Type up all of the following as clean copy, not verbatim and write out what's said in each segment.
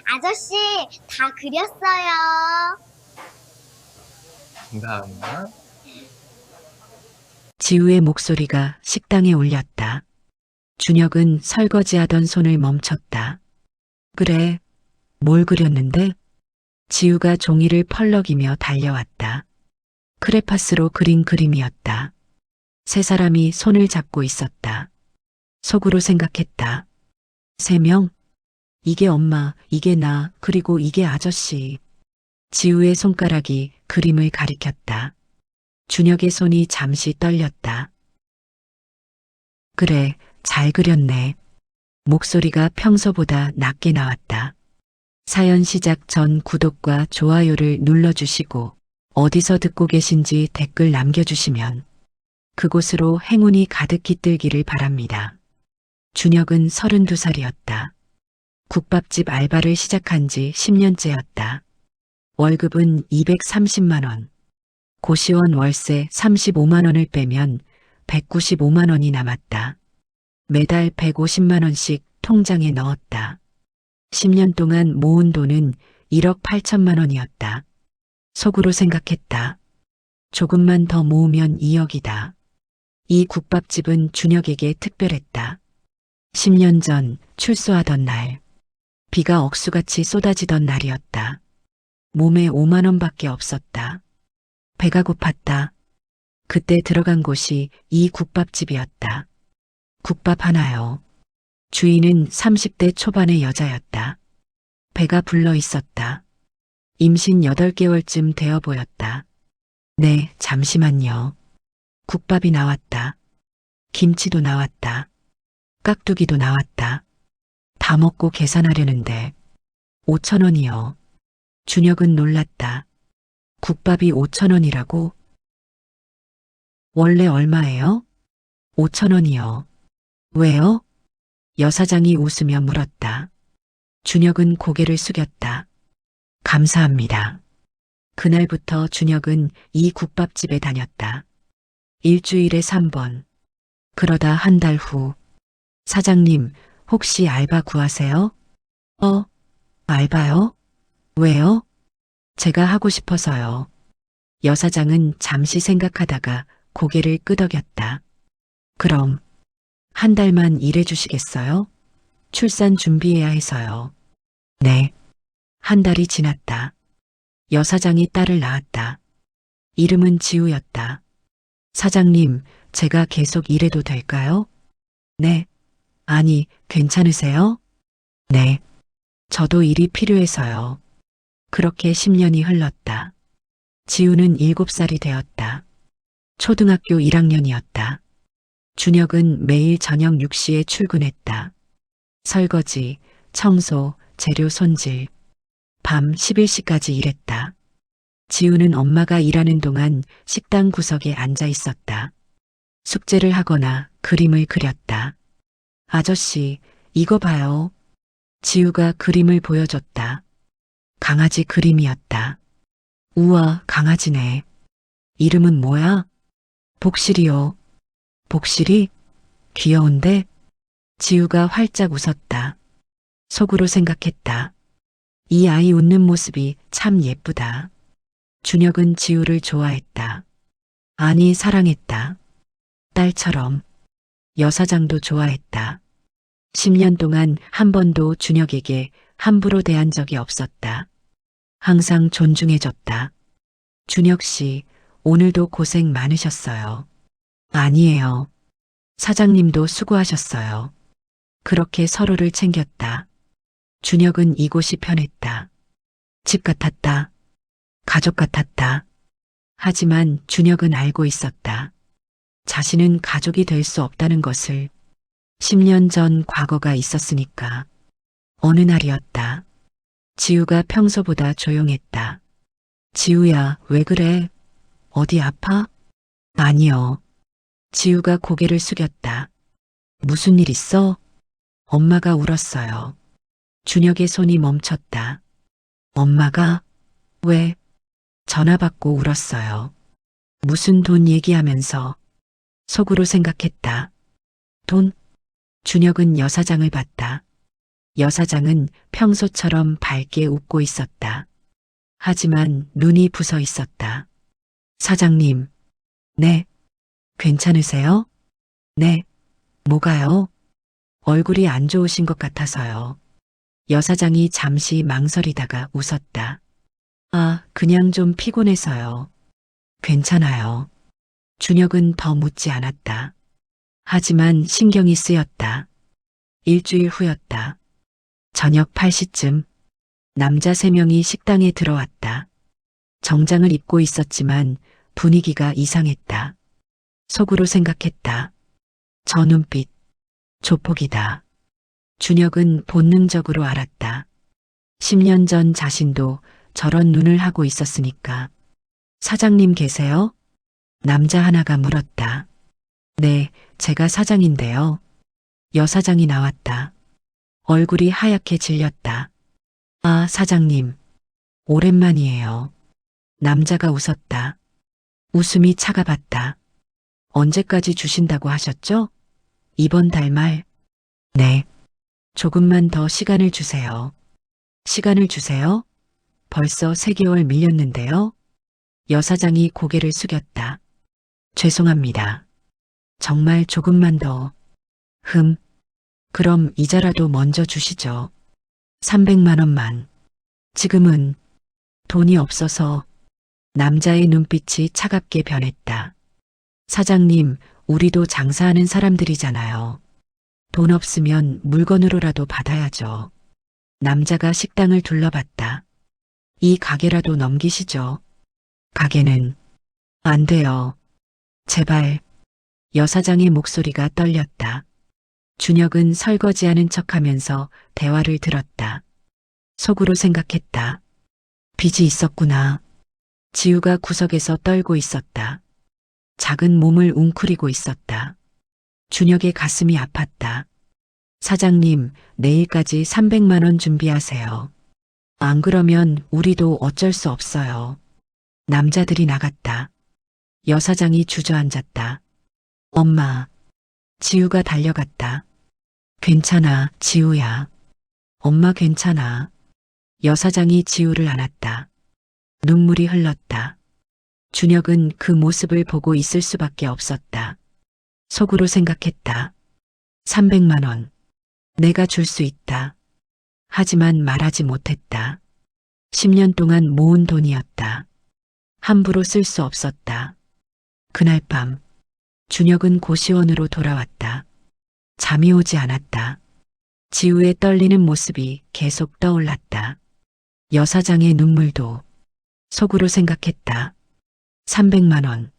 아저씨, 다 그렸어요. 감사합니다. 지우의 목소리가 식당에 울렸다. 준혁은 설거지하던 손을 멈췄다. 그래, 뭘 그렸는데? 지우가 종이를 펄럭이며 달려왔다. 크레파스로 그린 그림이었다. 세 사람이 손을 잡고 있었다. 속으로 생각했다. 세 명? 이게 엄마, 이게 나, 그리고 이게 아저씨. 지우의 손가락이 그림을 가리켰다. 준혁의 손이 잠시 떨렸다. 그래, 잘 그렸네. 목소리가 평소보다 낮게 나왔다. 사연 시작 전 구독과 좋아요를 눌러주시고 어디서 듣고 계신지 댓글 남겨주시면 그곳으로 행운이 가득 깃들기를 바랍니다. 준혁은 32살이었다. 국밥집 알바를 시작한 지 10년째였다. 월급은 230만 원. 고시원 월세 35만 원을 빼면 195만 원이 남았다. 매달 150만 원씩 통장에 넣었다. 10년 동안 모은 돈은 1억 8천만 원이었다. 속으로 생각했다. 조금만 더 모으면 2억이다. 이 국밥집은 준혁에게 특별했다. 10년 전 출소하던 날, 비가 억수같이 쏟아지던 날이었다. 몸에 5만 원밖에 없었다. 배가 고팠다. 그때 들어간 곳이 이 국밥집이었다. 국밥 하나요. 주인은 30대 초반의 여자였다. 배가 불러 있었다. 임신 8개월쯤 되어 보였다. 네, 잠시만요. 국밥이 나왔다. 김치도 나왔다. 깍두기도 나왔다. 다 먹고 계산하려는데 5천 원이요. 준혁은 놀랐다. 국밥이 5천 원이라고? 원래 얼마예요? 5천 원이요. 왜요? 여사장이 웃으며 물었다. 준혁은 고개를 숙였다. 감사합니다. 그날부터 준혁은 이 국밥집에 다녔다. 일주일에 3번. 그러다 한 달 후. 사장님, 혹시 알바 구하세요? 알바요? 왜요? 제가 하고 싶어서요. 여사장은 잠시 생각하다가 고개를 끄덕였다. 그럼 한 달만 일해 주시겠어요? 출산 준비해야 해서요. 네. 한 달이 지났다. 여사장이 딸을 낳았다. 이름은 지우였다. 사장님, 제가 계속 일해도 될까요? 네. 아니, 괜찮으세요? 네. 저도 일이 필요해서요. 그렇게 10년이 흘렀다. 지우는 7살이 되었다. 초등학교 1학년이었다. 준혁은 매일 저녁 6시에 출근했다. 설거지, 청소, 재료 손질. 밤 11시까지 일했다. 지우는 엄마가 일하는 동안 식당 구석에 앉아 있었다. 숙제를 하거나 그림을 그렸다. 아저씨, 이거 봐요. 지우가 그림을 보여줬다. 강아지 그림이었다. 우와, 강아지네. 이름은 뭐야? 복실이요. 복실이? 귀여운데? 지우가 활짝 웃었다. 속으로 생각했다. 이 아이 웃는 모습이 참 예쁘다. 준혁은 지우를 좋아했다. 아니, 사랑했다. 딸처럼. 여사장도 좋아했다. 10년 동안 한 번도 준혁에게 함부로 대한 적이 없었다. 항상 존중해줬다. 준혁 씨, 오늘도 고생 많으셨어요. 아니에요. 사장님도 수고하셨어요. 그렇게 서로를 챙겼다. 준혁은 이곳이 편했다. 집 같았다. 가족 같았다. 하지만 준혁은 알고 있었다. 자신은 가족이 될 수 없다는 것을. 10년 전 과거가 있었으니까. 어느 날이었다. 지우가 평소보다 조용했다. 지우야, 왜 그래? 어디 아파? 아니요. 지우가 고개를 숙였다. 무슨 일 있어? 엄마가 울었어요. 준혁의 손이 멈췄다. 엄마가? 왜? 전화 받고 울었어요. 무슨 돈 얘기하면서. 속으로 생각했다. 돈? 준혁은 여사장을 봤다. 여사장은 평소처럼 밝게 웃고 있었다. 하지만 눈이 부서 있었다. 사장님, 네, 괜찮으세요? 네, 뭐가요? 얼굴이 안 좋으신 것 같아서요. 여사장이 잠시 망설이다가 웃었다. 아, 그냥 좀 피곤해서요. 괜찮아요. 준혁은 더 묻지 않았다. 하지만 신경이 쓰였다. 일주일 후였다. 저녁 8시쯤 남자 3명이 식당에 들어왔다. 정장을 입고 있었지만 분위기가 이상했다. 속으로 생각했다. 저 눈빛, 조폭이다. 준혁은 본능적으로 알았다. 10년 전 자신도 저런 눈을 하고 있었으니까. 사장님 계세요? 남자 하나가 물었다. 네, 제가 사장인데요. 여사장이 나왔다. 얼굴이 하얗게 질렸다. 아, 사장님. 오랜만이에요. 남자가 웃었다. 웃음이 차가봤다. 언제까지 주신다고 하셨죠? 이번 달 말. 네. 조금만 더 시간을 주세요. 시간을 주세요? 벌써 3개월 밀렸는데요. 여사장이 고개를 숙였다. 죄송합니다. 정말 조금만 더. 그럼 이자라도 먼저 주시죠. 300만 원만. 지금은 돈이 없어서. 남자의 눈빛이 차갑게 변했다. 사장님, 우리도 장사하는 사람들이잖아요. 돈 없으면 물건으로라도 받아야죠. 남자가 식당을 둘러봤다. 이 가게라도 넘기시죠. 가게는 안 돼요. 제발. 여사장의 목소리가 떨렸다. 준혁은 설거지하는 척하면서 대화를 들었다. 속으로 생각했다. 빚이 있었구나. 지우가 구석에서 떨고 있었다. 작은 몸을 웅크리고 있었다. 준혁의 가슴이 아팠다. 사장님, 내일까지 300만 원 준비하세요. 안 그러면 우리도 어쩔 수 없어요. 남자들이 나갔다. 여사장이 주저앉았다. 엄마. 지우가 달려갔다. 괜찮아, 지우야. 엄마 괜찮아. 여사장이 지우를 안았다. 눈물이 흘렀다. 준혁은 그 모습을 보고 있을 수밖에 없었다. 속으로 생각했다. 300만 원. 내가 줄 수 있다. 하지만 말하지 못했다. 10년 동안 모은 돈이었다. 함부로 쓸 수 없었다. 그날 밤, 준혁은 고시원으로 돌아왔다. 잠이 오지 않았다. 지우의 떨리는 모습이 계속 떠올랐다. 여사장의 눈물도. 속으로 생각했다. 300만 원.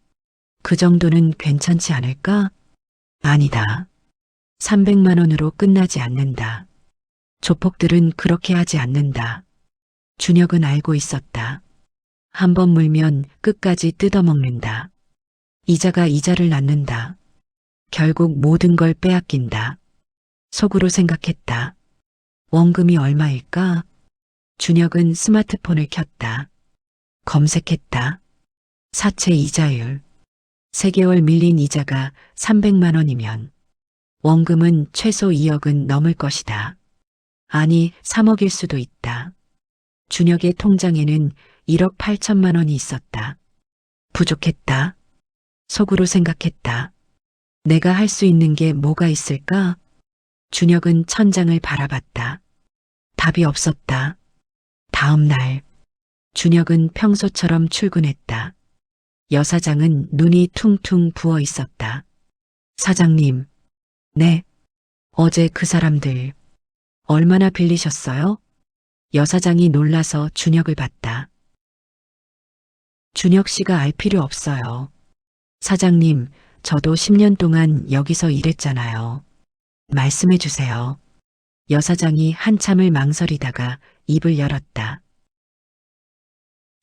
그 정도는 괜찮지 않을까? 아니다. 300만 원으로 끝나지 않는다. 조폭들은 그렇게 하지 않는다. 준혁은 알고 있었다. 한 번 물면 끝까지 뜯어먹는다. 이자가 이자를 낳는다. 결국 모든 걸 빼앗긴다. 속으로 생각했다. 원금이 얼마일까? 준혁은 스마트폰을 켰다. 검색했다. 사채 이자율. 3개월 밀린 이자가 300만 원이면 원금은 최소 2억은 넘을 것이다. 아니, 3억일 수도 있다. 준혁의 통장에는 1억 8천만 원이 있었다. 부족했다. 속으로 생각했다. 내가 할 수 있는 게 뭐가 있을까? 준혁은 천장을 바라봤다. 답이 없었다. 다음 날, 준혁은 평소처럼 출근했다. 여사장은 눈이 퉁퉁 부어 있었다. 사장님, 네, 어제 그 사람들 얼마나 빌리셨어요? 여사장이 놀라서 준혁을 봤다. 준혁 씨가 알 필요 없어요. 사장님, 저도 10년 동안 여기서 일했잖아요. 말씀해 주세요. 여사장이 한참을 망설이다가 입을 열었다.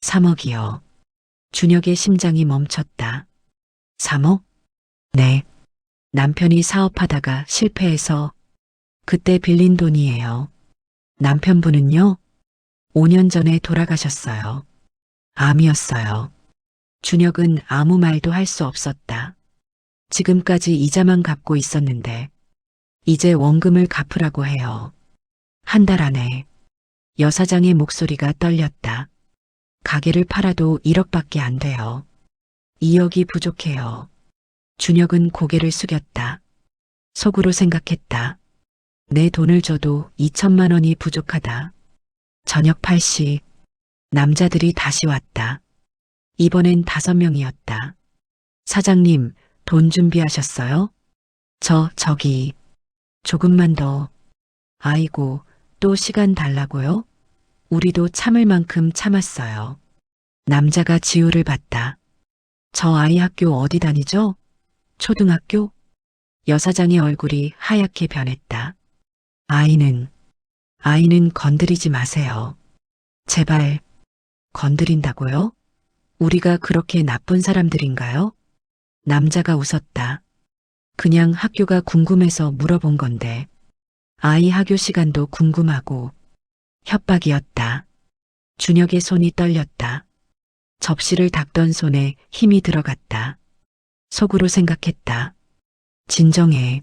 3억이요. 준혁의 심장이 멈췄다. 3억? 네. 남편이 사업하다가 실패해서 그때 빌린 돈이에요. 남편분은요? 5년 전에 돌아가셨어요. 암이었어요. 준혁은 아무 말도 할 수 없었다. 지금까지 이자만 갚고 있었는데 이제 원금을 갚으라고 해요. 한 달 안에. 여사장의 목소리가 떨렸다. 가게를 팔아도 1억밖에 안 돼요. 2억이 부족해요. 준혁은 고개를 숙였다. 속으로 생각했다. 내 돈을 줘도 2천만 원이 부족하다. 저녁 8시 남자들이 다시 왔다. 이번엔 5명이었다. 사장님, 돈 준비하셨어요? 저기, 조금만 더. 아이고, 또 시간 달라고요? 우리도 참을 만큼 참았어요. 남자가 지우를 봤다. 저 아이 학교 어디 다니죠? 초등학교? 여사장의 얼굴이 하얗게 변했다. 아이는 건드리지 마세요. 제발, 건드린다고요? 우리가 그렇게 나쁜 사람들인가요? 남자가 웃었다. 그냥 학교가 궁금해서 물어본 건데. 아이 학교 시간도 궁금하고. 협박이었다. 준혁의 손이 떨렸다. 접시를 닦던 손에 힘이 들어갔다. 속으로 생각했다. 진정해.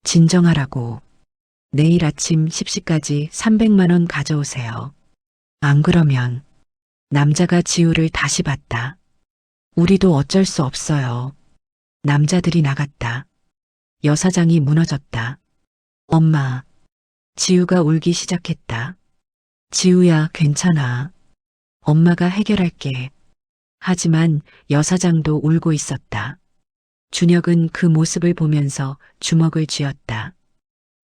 진정하라고. 내일 아침 10시까지 300만 원 가져오세요. 안 그러면. 남자가 지우를 다시 봤다. 우리도 어쩔 수 없어요. 남자들이 나갔다. 여사장이 무너졌다. 엄마. 지우가 울기 시작했다. 지우야, 괜찮아. 엄마가 해결할게. 하지만 여사장도 울고 있었다. 준혁은 그 모습을 보면서 주먹을 쥐었다.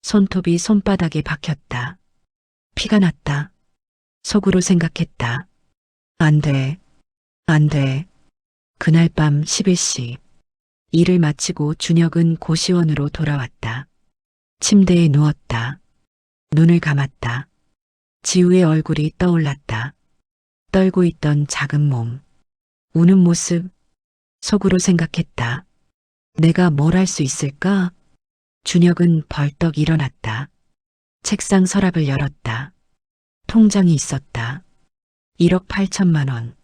손톱이 손바닥에 박혔다. 피가 났다. 속으로 생각했다. 안 돼. 안 돼. 그날 밤 11시. 일을 마치고 준혁은 고시원으로 돌아왔다. 침대에 누웠다. 눈을 감았다. 지우의 얼굴이 떠올랐다. 떨고 있던 작은 몸. 우는 모습. 속으로 생각했다. 내가 뭘 할 수 있을까? 준혁은 벌떡 일어났다. 책상 서랍을 열었다. 통장이 있었다. 1억 8천만 원.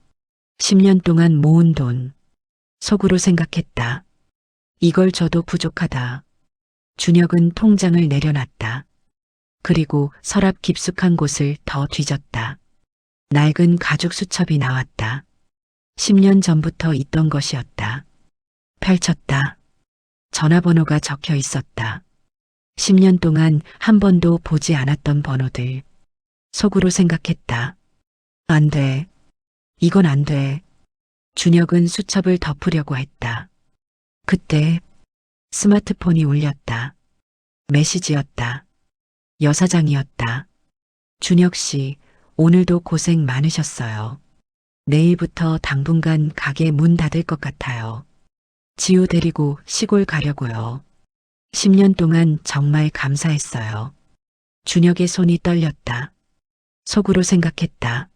10년 동안 모은 돈. 속으로 생각했다. 이걸 줘도 부족하다. 준혁은 통장을 내려놨다. 그리고 서랍 깊숙한 곳을 더 뒤졌다. 낡은 가죽 수첩이 나왔다. 10년 전부터 있던 것이었다. 펼쳤다. 전화번호가 적혀 있었다. 10년 동안 한 번도 보지 않았던 번호들. 속으로 생각했다. 안 돼. 이건 안 돼. 준혁은 수첩을 덮으려고 했다. 그때 스마트폰이 울렸다. 메시지였다. 여사장이었다. 준혁 씨, 오늘도 고생 많으셨어요. 내일부터 당분간 가게 문 닫을 것 같아요. 지우 데리고 시골 가려고요. 10년 동안 정말 감사했어요. 준혁의 손이 떨렸다. 속으로 생각했다.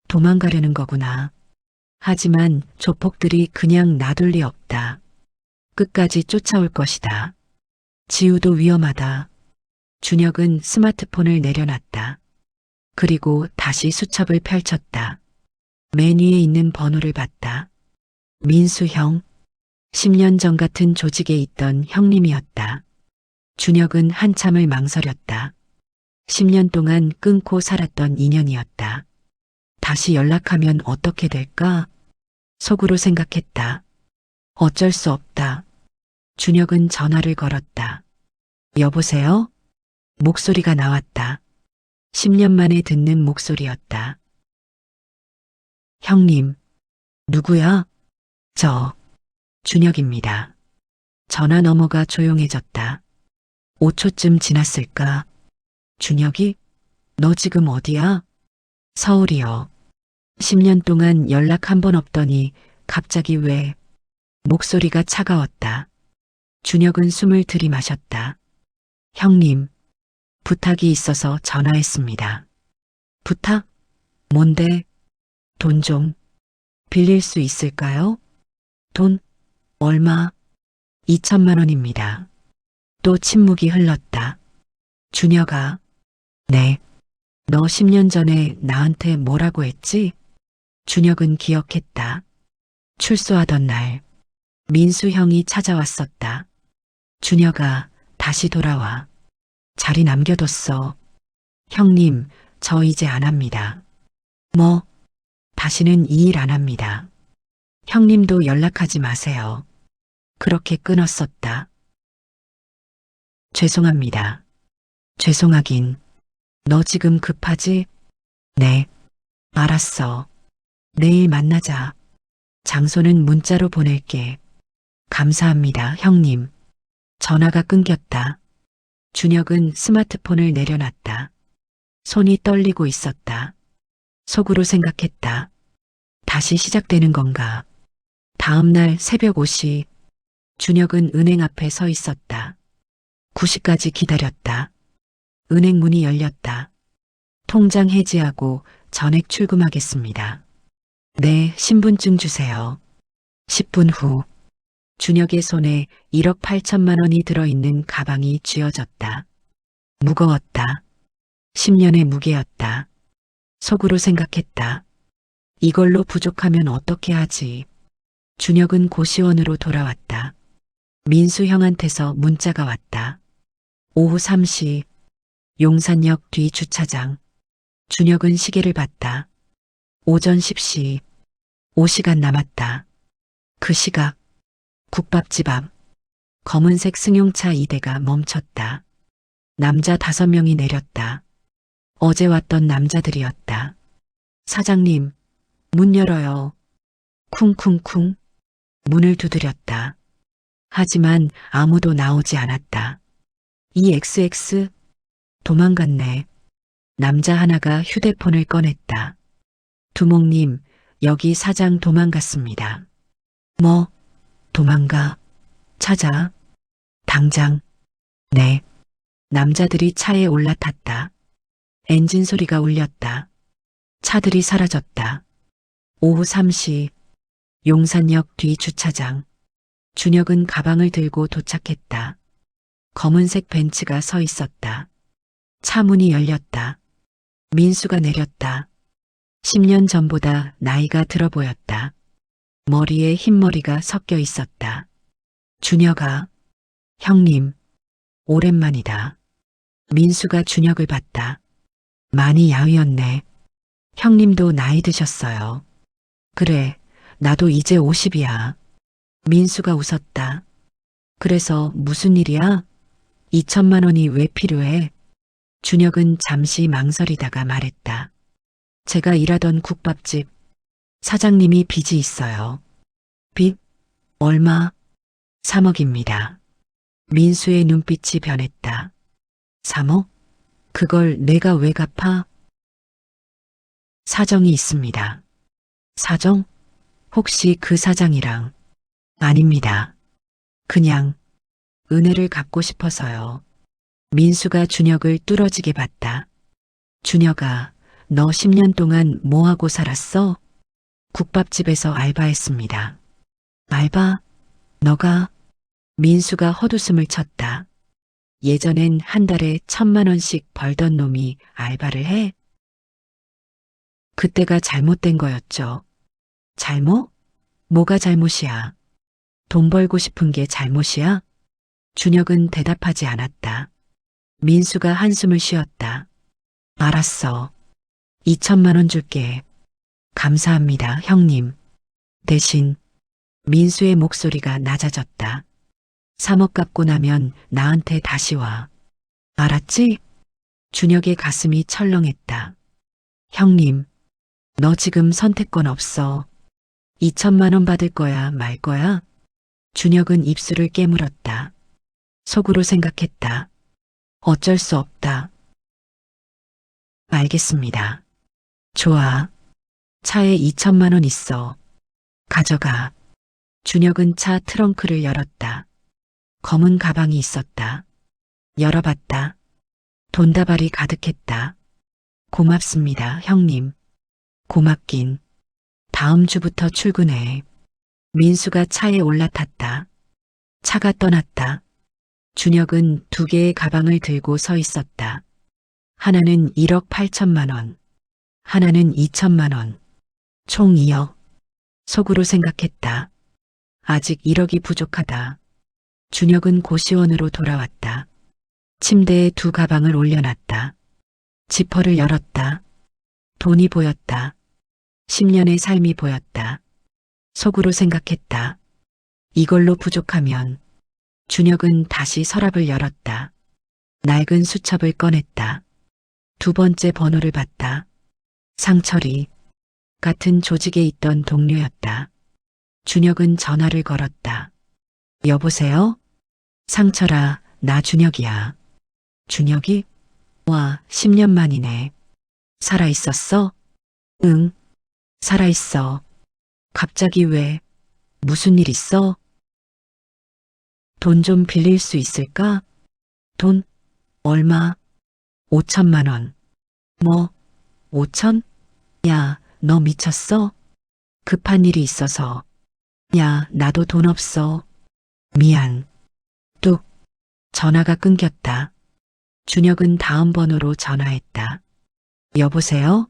도망가려는 거구나. 하지만 조폭들이 그냥 놔둘 리 없다. 끝까지 쫓아올 것이다. 지우도 위험하다. 준혁은 스마트폰을 내려놨다. 그리고 다시 수첩을 펼쳤다. 맨 위에 있는 번호를 봤다. 민수 형. 10년 전 같은 조직에 있던 형님이었다. 준혁은 한참을 망설였다. 10년 동안 끊고 살았던 인연이었다. 다시 연락하면 어떻게 될까? 속으로 생각했다. 어쩔 수 없다. 준혁은 전화를 걸었다. 여보세요? 목소리가 나왔다. 10년 만에 듣는 목소리였다. 형님, 누구야? 준혁입니다. 전화 너머가 조용해졌다. 5초쯤 지났을까? 준혁이? 너 지금 어디야? 서울이요. 10년 동안 연락 한 번 없더니 갑자기 왜? 목소리가 차가웠다. 준혁은 숨을 들이마셨다. 형님, 부탁이 있어서 전화했습니다. 부탁? 뭔데? 돈 좀 빌릴 수 있을까요? 돈? 얼마? 2천만 원입니다. 또 침묵이 흘렀다. 준혁아. 네. 너 10년 전에 나한테 뭐라고 했지? 준혁은 기억했다. 출소하던 날, 민수 형이 찾아왔었다. 준혁아, 다시 돌아와. 자리 남겨뒀어. 형님, 저 이제 안 합니다. 뭐, 다시는 이 일 안 합니다. 형님도 연락하지 마세요. 그렇게 끊었었다. 죄송합니다. 죄송하긴. 너 지금 급하지? 네, 알았어. 내일 만나자. 장소는 문자로 보낼게. 감사합니다, 형님. 전화가 끊겼다. 준혁은 스마트폰을 내려놨다. 손이 떨리고 있었다. 속으로 생각했다. 다시 시작되는 건가? 다음 날 새벽 5시, 준혁은 은행 앞에 서 있었다. 9시까지 기다렸다. 은행 문이 열렸다. 통장 해지하고 전액 출금하겠습니다. 네, 신분증 주세요. 10분 후, 준혁의 손에 1억 8천만 원이 들어있는 가방이 쥐어졌다. 무거웠다. 10년의 무게였다. 속으로 생각했다. 이걸로 부족하면 어떻게 하지? 준혁은 고시원으로 돌아왔다. 민수 형한테서 문자가 왔다. 오후 3시, 용산역 뒤 주차장. 준혁은 시계를 봤다. 오전 10시, 5시간 남았다. 그 시각, 국밥집 앞, 검은색 승용차 2대가 멈췄다. 남자 5명이 내렸다. 어제 왔던 남자들이었다. 사장님, 문 열어요. 쿵쿵쿵. 문을 두드렸다. 하지만 아무도 나오지 않았다. 이 XX 도망갔네. 남자 하나가 휴대폰을 꺼냈다. 두목님, 여기 사장 도망갔습니다. 뭐, 도망가? 찾아. 당장. 네. 남자들이 차에 올라탔다. 엔진 소리가 울렸다. 차들이 사라졌다. 오후 3시, 용산역 뒤 주차장. 준혁은 가방을 들고 도착했다. 검은색 벤츠가 서 있었다. 차 문이 열렸다. 민수가 내렸다. 10년 전보다 나이가 들어 보였다. 머리에 흰머리가 섞여 있었다. 준혁아, 형님, 오랜만이다. 민수가 준혁을 봤다. 많이 야위었네. 형님도 나이 드셨어요. 그래, 나도 이제 50이야. 민수가 웃었다. 그래서 무슨 일이야? 2천만 원이 왜 필요해? 준혁은 잠시 망설이다가 말했다. 제가 일하던 국밥집 사장님이 빚이 있어요. 빚? 얼마? 3억입니다. 민수의 눈빛이 변했다. 3억? 그걸 내가 왜 갚아? 사정이 있습니다. 사정? 혹시 그 사장이랑? 아닙니다. 그냥 은혜를 갚고 싶어서요. 민수가 준혁을 뚫어지게 봤다. 준혁아, 너 10년 동안 뭐하고 살았어? 국밥집에서 알바했습니다. 알바? 너가? 민수가 헛웃음을 쳤다. 예전엔 한 달에 1,000만 원씩 벌던 놈이 알바를 해? 그때가 잘못된 거였죠. 잘못? 뭐가 잘못이야? 돈 벌고 싶은 게 잘못이야? 준혁은 대답하지 않았다. 민수가 한숨을 쉬었다. 알았어. 2천만 원 줄게. 감사합니다, 형님. 대신 민수의 목소리가 낮아졌다. 3억 갚고 나면 나한테 다시 와. 알았지? 준혁의 가슴이 철렁했다. 형님, 너 지금 선택권 없어. 2천만 원 받을 거야, 말 거야? 준혁은 입술을 깨물었다. 속으로 생각했다. 어쩔 수 없다. 알겠습니다. 좋아. 차에 2천만 원 있어. 가져가. 준혁은 차 트렁크를 열었다. 검은 가방이 있었다. 열어봤다. 돈다발이 가득했다. 고맙습니다, 형님. 고맙긴. 다음 주부터 출근해. 민수가 차에 올라탔다. 차가 떠났다. 준혁은 2개의 가방을 들고 서 있었다. 하나는 1억 8천만 원, 하나는 2천만 원, 총 2억. 속으로 생각했다. 아직 1억이 부족하다. 준혁은 고시원으로 돌아왔다. 침대에 2 가방을 올려놨다. 지퍼를 열었다. 돈이 보였다. 10년의 삶이 보였다. 속으로 생각했다. 이걸로 부족하면 준혁은 다시 서랍을 열었다. 낡은 수첩을 꺼냈다. 두 번째 번호를 봤다. 상철이 같은 조직에 있던 동료였다. 준혁은 전화를 걸었다. 여보세요? 상철아, 나 준혁이야. 준혁이? 와, 10년 만이네. 살아있었어? 응, 살아있어. 갑자기 왜? 무슨 일 있어? 돈 좀 빌릴 수 있을까? 돈? 얼마? 5천만 원. 뭐? 5천? 야, 너 미쳤어? 급한 일이 있어서. 야, 나도 돈 없어. 미안. 뚝. 전화가 끊겼다. 준혁은 다음 번호로 전화했다. 여보세요?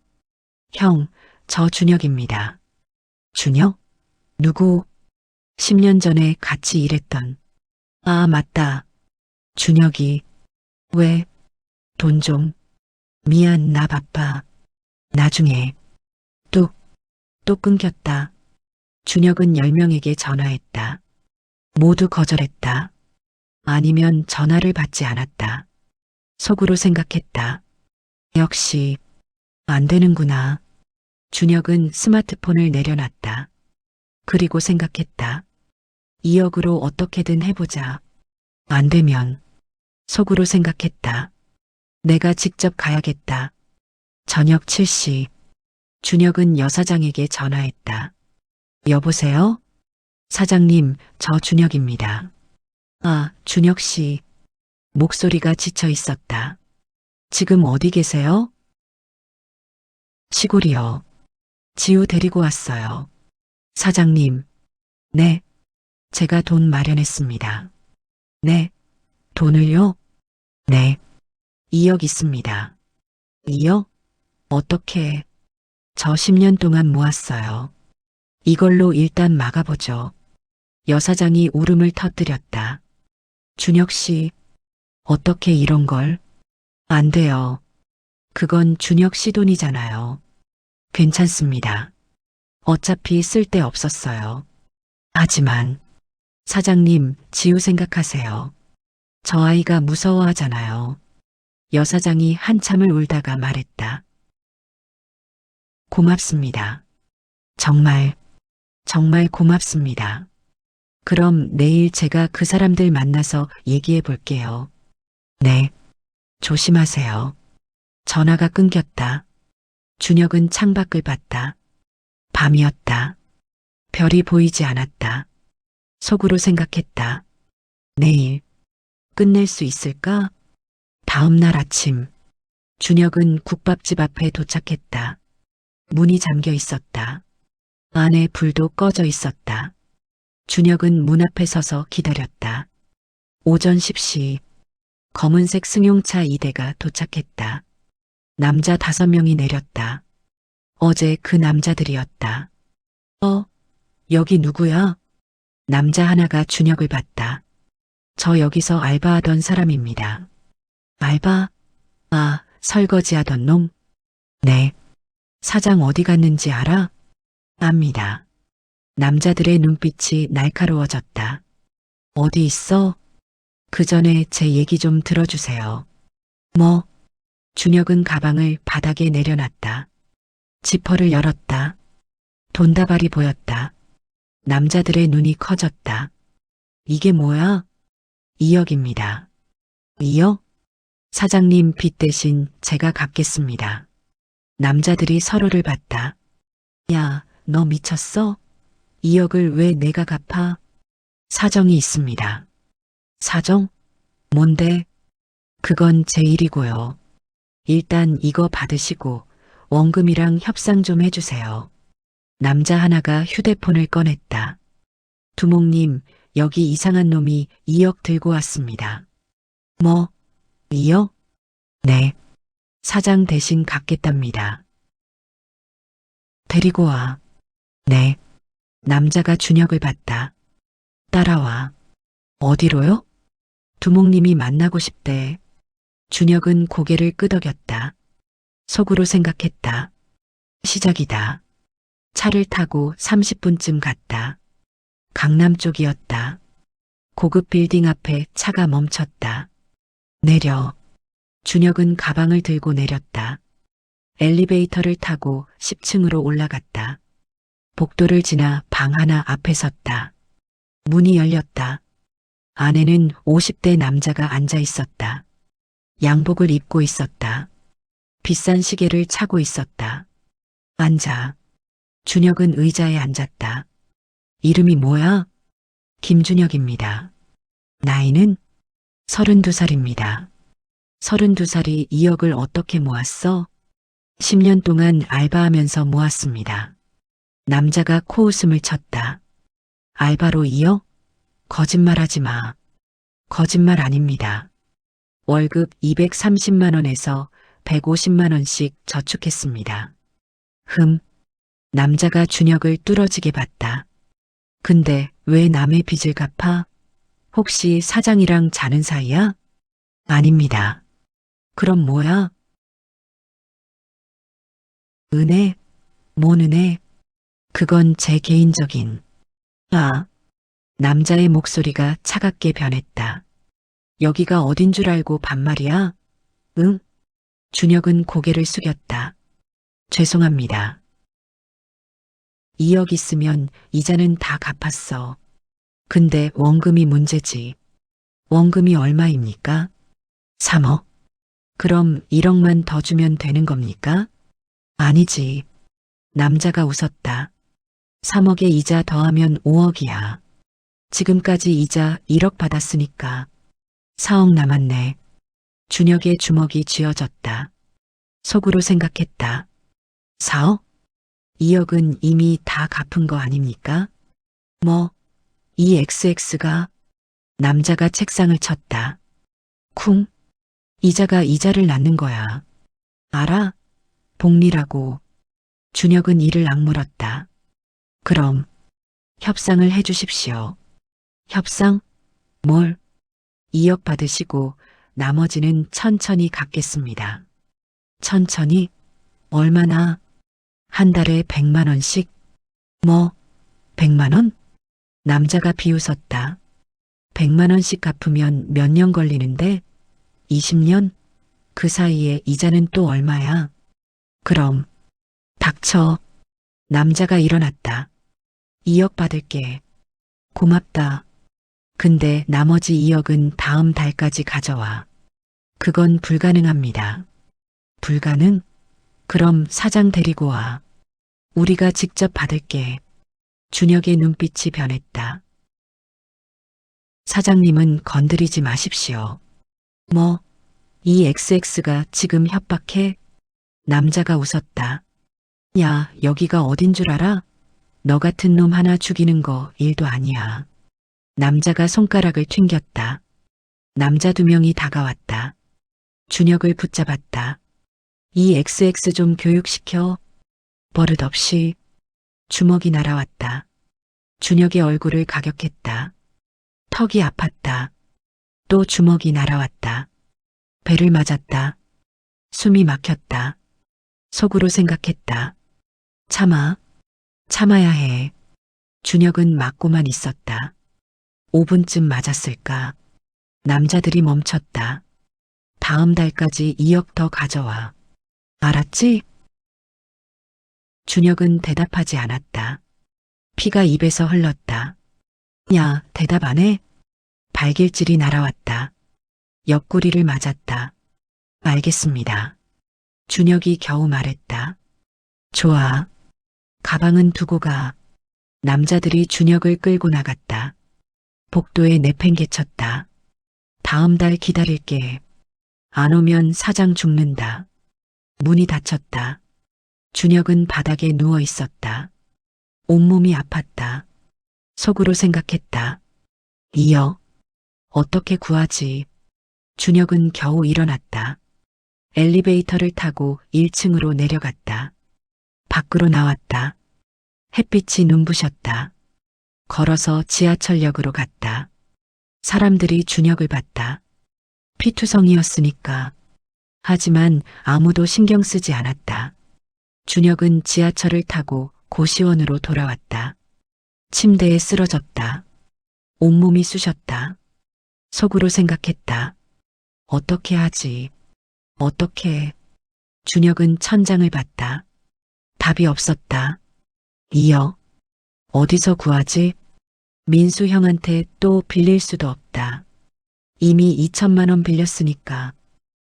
형, 저 준혁입니다. 준혁? 누구? 10년 전에 같이 일했던. 아, 맞다. 준혁이. 왜? 돈 좀. 미안, 나 바빠. 나중에. 뚝. 또 끊겼다. 준혁은 10명에게 전화했다. 모두 거절했다. 아니면 전화를 받지 않았다. 속으로 생각했다. 역시 안 되는구나. 준혁은 스마트폰을 내려놨다. 그리고 생각했다. 2억으로 어떻게든 해보자. 안 되면 속으로 생각했다. 내가 직접 가야겠다. 저녁 7시. 준혁은 여사장에게 전화했다. 여보세요? 사장님, 저 준혁입니다. 아, 준혁 씨. 목소리가 지쳐 있었다. 지금 어디 계세요? 시골이요. 지우 데리고 왔어요. 사장님. 네. 제가 돈 마련했습니다. 네. 돈을요? 네. 2억 있습니다. 2억? 어떻게? 저 10년 동안 모았어요. 이걸로 일단 막아보죠. 여사장이 울음을 터뜨렸다. 준혁 씨, 어떻게 이런 걸? 안 돼요. 그건 준혁 씨 돈이잖아요. 괜찮습니다. 어차피 쓸데 없었어요. 하지만, 사장님, 지우 생각하세요. 저 아이가 무서워하잖아요. 여사장이 한참을 울다가 말했다. 고맙습니다. 정말, 정말 고맙습니다. 그럼 내일 제가 그 사람들 만나서 얘기해 볼게요. 네. 조심하세요. 전화가 끊겼다. 준혁은 창밖을 봤다. 밤이었다. 별이 보이지 않았다. 속으로 생각했다. 내일 끝낼 수 있을까? 다음 날 아침 준혁은 국밥집 앞에 도착했다. 문이 잠겨 있었다. 안에 불도 꺼져 있었다. 준혁은 문 앞에 서서 기다렸다. 오전 10시 검은색 승용차 2대가 도착했다. 남자 5명이 내렸다. 어제 그 남자들이었다. 여기 누구야? 남자 하나가 준혁을 봤다. 저 여기서 알바하던 사람입니다. 알바? 아, 설거지하던 놈? 네. 사장 어디 갔는지 알아? 압니다. 남자들의 눈빛이 날카로워졌다. 어디 있어? 그 전에 제 얘기 좀 들어주세요. 뭐? 준혁은 가방을 바닥에 내려놨다. 지퍼를 열었다. 돈다발이 보였다. 남자들의 눈이 커졌다. 이게 뭐야? 2억입니다. 2억? 사장님 빚 대신 제가 갚겠습니다. 남자들이 서로를 봤다. 야, 너 미쳤어? 2억을 왜 내가 갚아? 사정이 있습니다. 사정? 뭔데? 그건 제 일이고요. 일단 이거 받으시고 원금이랑 협상 좀 해주세요. 남자 하나가 휴대폰을 꺼냈다. 두목님, 여기 이상한 놈이 2억 들고 왔습니다. 뭐? 2억? 네. 사장 대신 갚겠답니다. 데리고 와. 네. 남자가 준혁을 봤다. 따라와. 어디로요? 두목님이 만나고 싶대. 준혁은 고개를 끄덕였다. 속으로 생각했다. 시작이다. 차를 타고 30분쯤 갔다. 강남 쪽이었다. 고급 빌딩 앞에 차가 멈췄다. 내려. 준혁은 가방을 들고 내렸다. 엘리베이터를 타고 10층으로 올라갔다. 복도를 지나 방 하나 앞에 섰다. 문이 열렸다. 안에는 50대 남자가 앉아 있었다. 양복을 입고 있었다. 비싼 시계를 차고 있었다. 앉아. 준혁은 의자에 앉았다. 이름이 뭐야? 김준혁입니다. 나이는 32살입니다. 32살이 2억을 어떻게 모았어? 10년 동안 알바하면서 모았습니다. 남자가 코웃음을 쳤다. 알바로 2억? 거짓말하지 마. 거짓말 아닙니다. 월급 230만 원에서 150만 원씩 저축했습니다. 남자가 준혁을 뚫어지게 봤다. 근데 왜 남의 빚을 갚아? 혹시 사장이랑 자는 사이야? 아닙니다. 그럼 뭐야? 은혜? 뭔 은혜? 그건 제 개인적인. 남자의 목소리가 차갑게 변했다. 여기가 어딘 줄 알고 반말이야? 응? 준혁은 고개를 숙였다. 죄송합니다. 2억 있으면 이자는 다 갚았어. 근데 원금이 문제지. 원금이 얼마입니까? 3억. 그럼 1억만 더 주면 되는 겁니까? 아니지. 남자가 웃었다. 3억에 이자 더하면 5억이야. 지금까지 이자 1억 받았으니까 4억 남았네. 준혁의 주먹이 쥐어졌다. 속으로 생각했다. 4억? 2억은 이미 다 갚은 거 아닙니까? 뭐, 이 XX가? 남자가 책상을 쳤다. 쿵. 이자가 이자를 낳는 거야. 알아? 복리라고. 준혁은 이를 악물었다. 그럼 협상을 해주십시오. 협상? 뭘? 2억 받으시고 나머지는 천천히 갚겠습니다. 천천히? 얼마나? 한 달에 100만 원씩? 뭐, 100만 원? 남자가 비웃었다. 100만 원씩 갚으면 몇 년 걸리는데? 20년? 그 사이에 이자는 또 얼마야? 그럼, 닥쳐. 남자가 일어났다. 2억 받을게. 고맙다. 근데 나머지 2억은 다음 달까지 가져와. 그건 불가능합니다. 불가능? 그럼 사장 데리고 와. 우리가 직접 받을게. 준혁의 눈빛이 변했다. 사장님은 건드리지 마십시오. 뭐, 이 XX가 지금 협박해? 남자가 웃었다. 야, 여기가 어딘 줄 알아? 너 같은 놈 하나 죽이는 거 일도 아니야. 남자가 손가락을 튕겼다. 남자 2명이 다가왔다. 준혁을 붙잡았다. 이 XX 좀 교육시켜. 버릇없이. 주먹이 날아왔다. 준혁의 얼굴을 가격했다. 턱이 아팠다. 또 주먹이 날아왔다. 배를 맞았다. 숨이 막혔다. 속으로 생각했다. 참아야 해. 준혁은 맞고만 있었다. 5분쯤 맞았을까. 남자들이 멈췄다. 다음 달까지 2억 더 가져와. 알았지? 준혁은 대답하지 않았다. 피가 입에서 흘렀다. 야, 대답 안 해? 발길질이 날아왔다. 옆구리를 맞았다. 알겠습니다. 준혁이 겨우 말했다. 좋아. 가방은 두고 가. 남자들이 준혁을 끌고 나갔다. 복도에 내팽개쳤다. 다음 달 기다릴게. 안 오면 사장 죽는다. 문이 닫혔다. 준혁은 바닥에 누워 있었다. 온몸이 아팠다. 속으로 생각했다. 2억. 어떻게 구하지? 준혁은 겨우 일어났다. 엘리베이터를 타고 1층으로 내려갔다. 밖으로 나왔다. 햇빛이 눈부셨다. 걸어서 지하철역으로 갔다. 사람들이 준혁을 봤다. 피투성이었으니까 하지만 아무도 신경 쓰지 않았다. 준혁은 지하철을 타고 고시원으로 돌아왔다. 침대에 쓰러졌다. 온몸이 쑤셨다. 속으로 생각했다. 어떻게 하지? 어떻게? 준혁은 천장을 봤다. 답이 없었다. 이어 어디서 구하지? 민수 형한테 또 빌릴 수도 없다. 이미 2천만 원 빌렸으니까.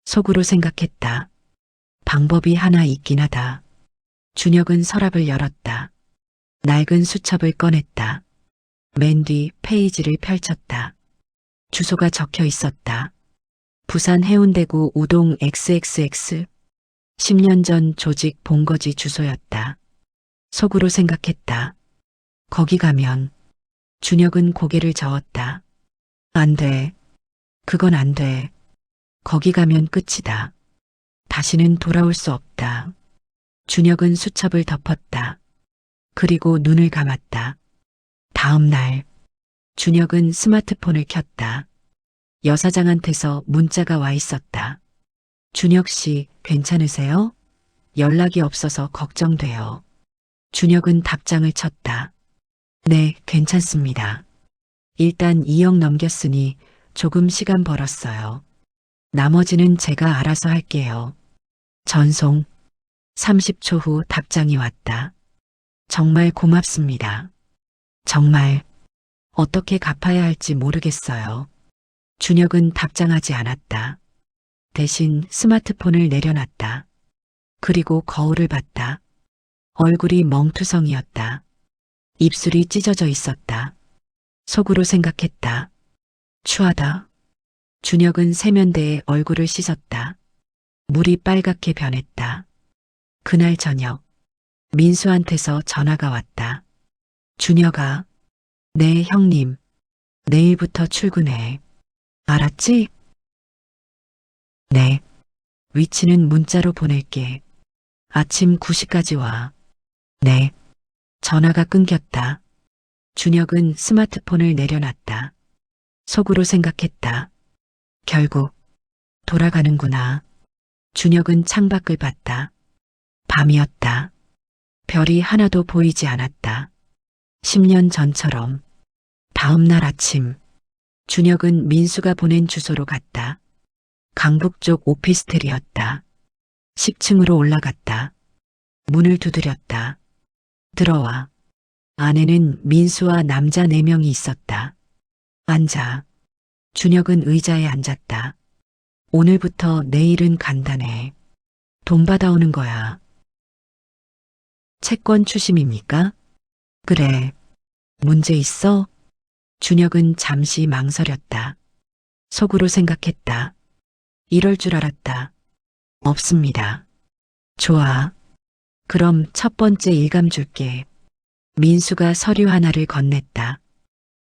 속으로 생각했다. 방법이 하나 있긴 하다. 준혁은 서랍을 열었다. 낡은 수첩을 꺼냈다. 맨 뒤 페이지를 펼쳤다. 주소가 적혀 있었다. 부산 해운대구 우동 XXX. 10년 전 조직 본거지 주소였다. 속으로 생각했다. 거기 가면. 준혁은 고개를 저었다. 안 돼. 그건 안 돼. 거기 가면 끝이다. 다시는 돌아올 수 없다. 준혁은 수첩을 덮었다. 그리고 눈을 감았다. 다음 날, 준혁은 스마트폰을 켰다. 여사장한테서 문자가 와 있었다. 준혁 씨, 괜찮으세요? 연락이 없어서 걱정돼요. 준혁은 답장을 쳤다. 네, 괜찮습니다. 일단 2억 넘겼으니 조금 시간 벌었어요. 나머지는 제가 알아서 할게요. 전송. 30초 후 답장이 왔다. 정말 고맙습니다. 정말 어떻게 갚아야 할지 모르겠어요. 준혁은 답장하지 않았다. 대신 스마트폰을 내려놨다. 그리고 거울을 봤다. 얼굴이 멍투성이었다. 입술이 찢어져 있었다. 속으로 생각했다. 추하다. 준혁은 세면대에 얼굴을 씻었다. 물이 빨갛게 변했다. 그날 저녁, 민수한테서 전화가 왔다. 준혁아, 네 형님, 내일부터 출근해. 알았지? 네. 위치는 문자로 보낼게. 아침 9시까지 와. 네. 전화가 끊겼다. 준혁은 스마트폰을 내려놨다. 속으로 생각했다. 결국 돌아가는구나. 준혁은 창밖을 봤다. 밤이었다. 별이 하나도 보이지 않았다. 10년 전처럼. 다음 날 아침, 준혁은 민수가 보낸 주소로 갔다. 강북 쪽 오피스텔이었다. 10층으로 올라갔다. 문을 두드렸다. 들어와. 안에는 민수와 남자 4명이 있었다. 앉아. 준혁은 의자에 앉았다. 오늘부터 내일은 간단해. 돈 받아오는 거야. 채권 추심입니까? 그래. 문제 있어? 준혁은 잠시 망설였다. 속으로 생각했다. 이럴 줄 알았다. 없습니다. 좋아. 그럼 첫 번째 일감 줄게. 민수가 서류 하나를 건넸다.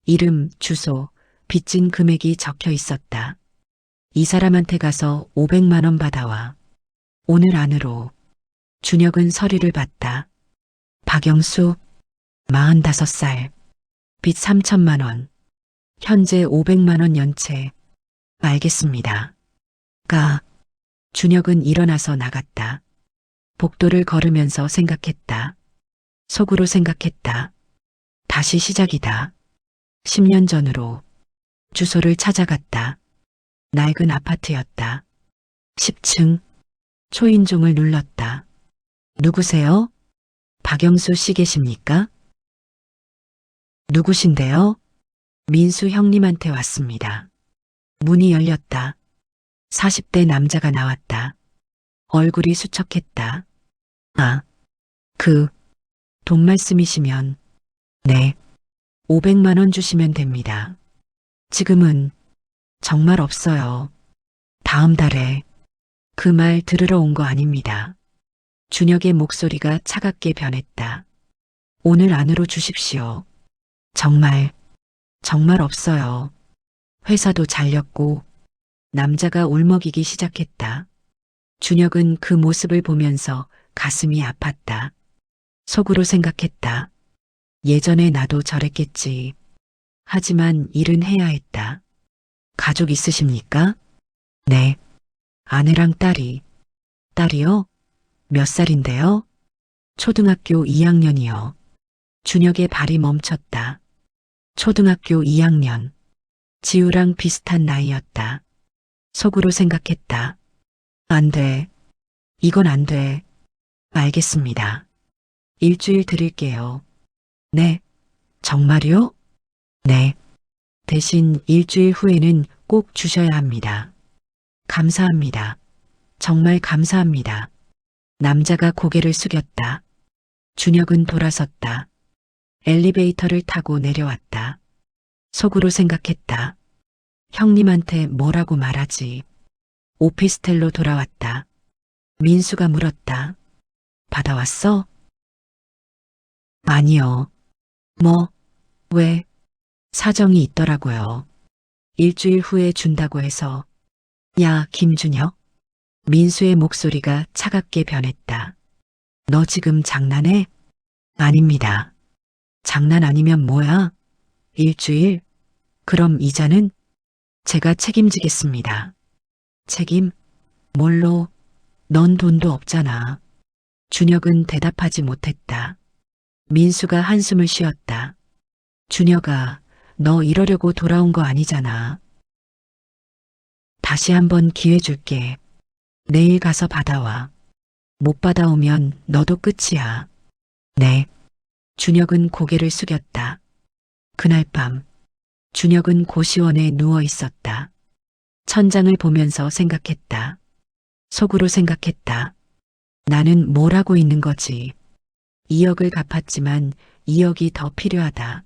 이름, 주소, 빚진 금액이 적혀 있었다. 이 사람한테 가서 500만 원 받아와. 오늘 안으로. 준혁은 서류를 봤다. 박영수, 45살. 빚 3천만 원. 현재 500만 원 연체. 알겠습니다. 준혁은 일어나서 나갔다. 복도를 걸으면서 생각했다. 속으로 생각했다. 다시 시작이다. 10년 전으로. 주소를 찾아갔다. 낡은 아파트였다. 10층. 초인종을 눌렀다. 누구세요? 박영수 씨 계십니까? 누구신데요? 민수 형님한테 왔습니다. 문이 열렸다. 40대 남자가 나왔다. 얼굴이 수척했다. 돈 말씀이시면, 네, 500만 원 주시면 됩니다. 지금은 정말 없어요. 다음 달에. 그 말 들으러 온 거 아닙니다. 준혁의 목소리가 차갑게 변했다. 오늘 안으로 주십시오. 정말 없어요. 회사도 잘렸고. 남자가 울먹이기 시작했다. 준혁은 그 모습을 보면서 가슴이 아팠다. 속으로 생각했다. 예전에 나도 저랬겠지. 하지만 일은 해야 했다. 가족 있으십니까? 네. 아내랑 딸이. 딸이요? 몇 살인데요? 초등학교 2학년이요. 준혁의 발이 멈췄다. 초등학교 2학년. 지우랑 비슷한 나이였다. 속으로 생각했다. 안 돼. 이건 안 돼. 알겠습니다. 일주일 드릴게요. 네. 정말요? 네. 대신 일주일 후에는 꼭 주셔야 합니다. 감사합니다. 정말 감사합니다. 남자가 고개를 숙였다. 준혁은 돌아섰다. 엘리베이터를 타고 내려왔다. 속으로 생각했다. 형님한테 뭐라고 말하지? 오피스텔로 돌아왔다. 민수가 물었다. 받아왔어? 아니요. 뭐, 왜? 사정이 있더라고요. 일주일 후에 준다고 해서. 야, 김준혁. 민수의 목소리가 차갑게 변했다. 너 지금 장난해? 아닙니다. 장난 아니면 뭐야? 일주일? 그럼 이자는? 제가 책임지겠습니다. 책임? 뭘로? 넌 돈도 없잖아. 준혁은 대답하지 못했다. 민수가 한숨을 쉬었다. 준혁아, 너 이러려고 돌아온 거 아니잖아. 다시 한번 기회 줄게. 내일 가서 받아와. 못 받아오면 너도 끝이야. 네. 준혁은 고개를 숙였다. 그날 밤, 준혁은 고시원에 누워 있었다. 천장을 보면서 생각했다. 속으로 생각했다. 나는 뭘 하고 있는 거지? 2억을 갚았지만 2억이 더 필요하다.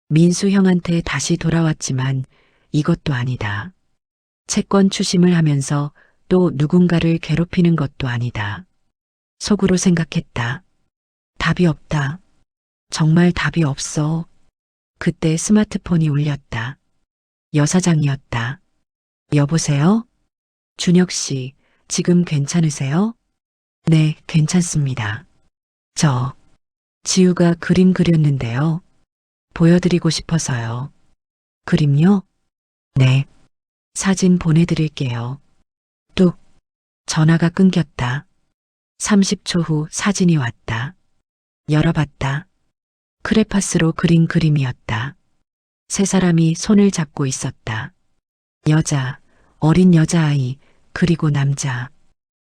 민수 형한테 다시 돌아왔지만 이것도 아니다. 채권 추심을 하면서 또 누군가를 괴롭히는 것도 아니다. 속으로 생각했다. 답이 없다. 정말 답이 없어. 그때 스마트폰이 울렸다. 여사장이었다. 여보세요? 준혁 씨, 지금 괜찮으세요? 네, 괜찮습니다. 지우가 그림 그렸는데요. 보여드리고 싶어서요. 그림요? 네. 사진 보내드릴게요. 뚝. 전화가 끊겼다. 30초 후 사진이 왔다. 열어봤다. 크레파스로 그린 그림이었다. 세 사람이 손을 잡고 있었다. 여자, 어린 여자아이, 그리고 남자.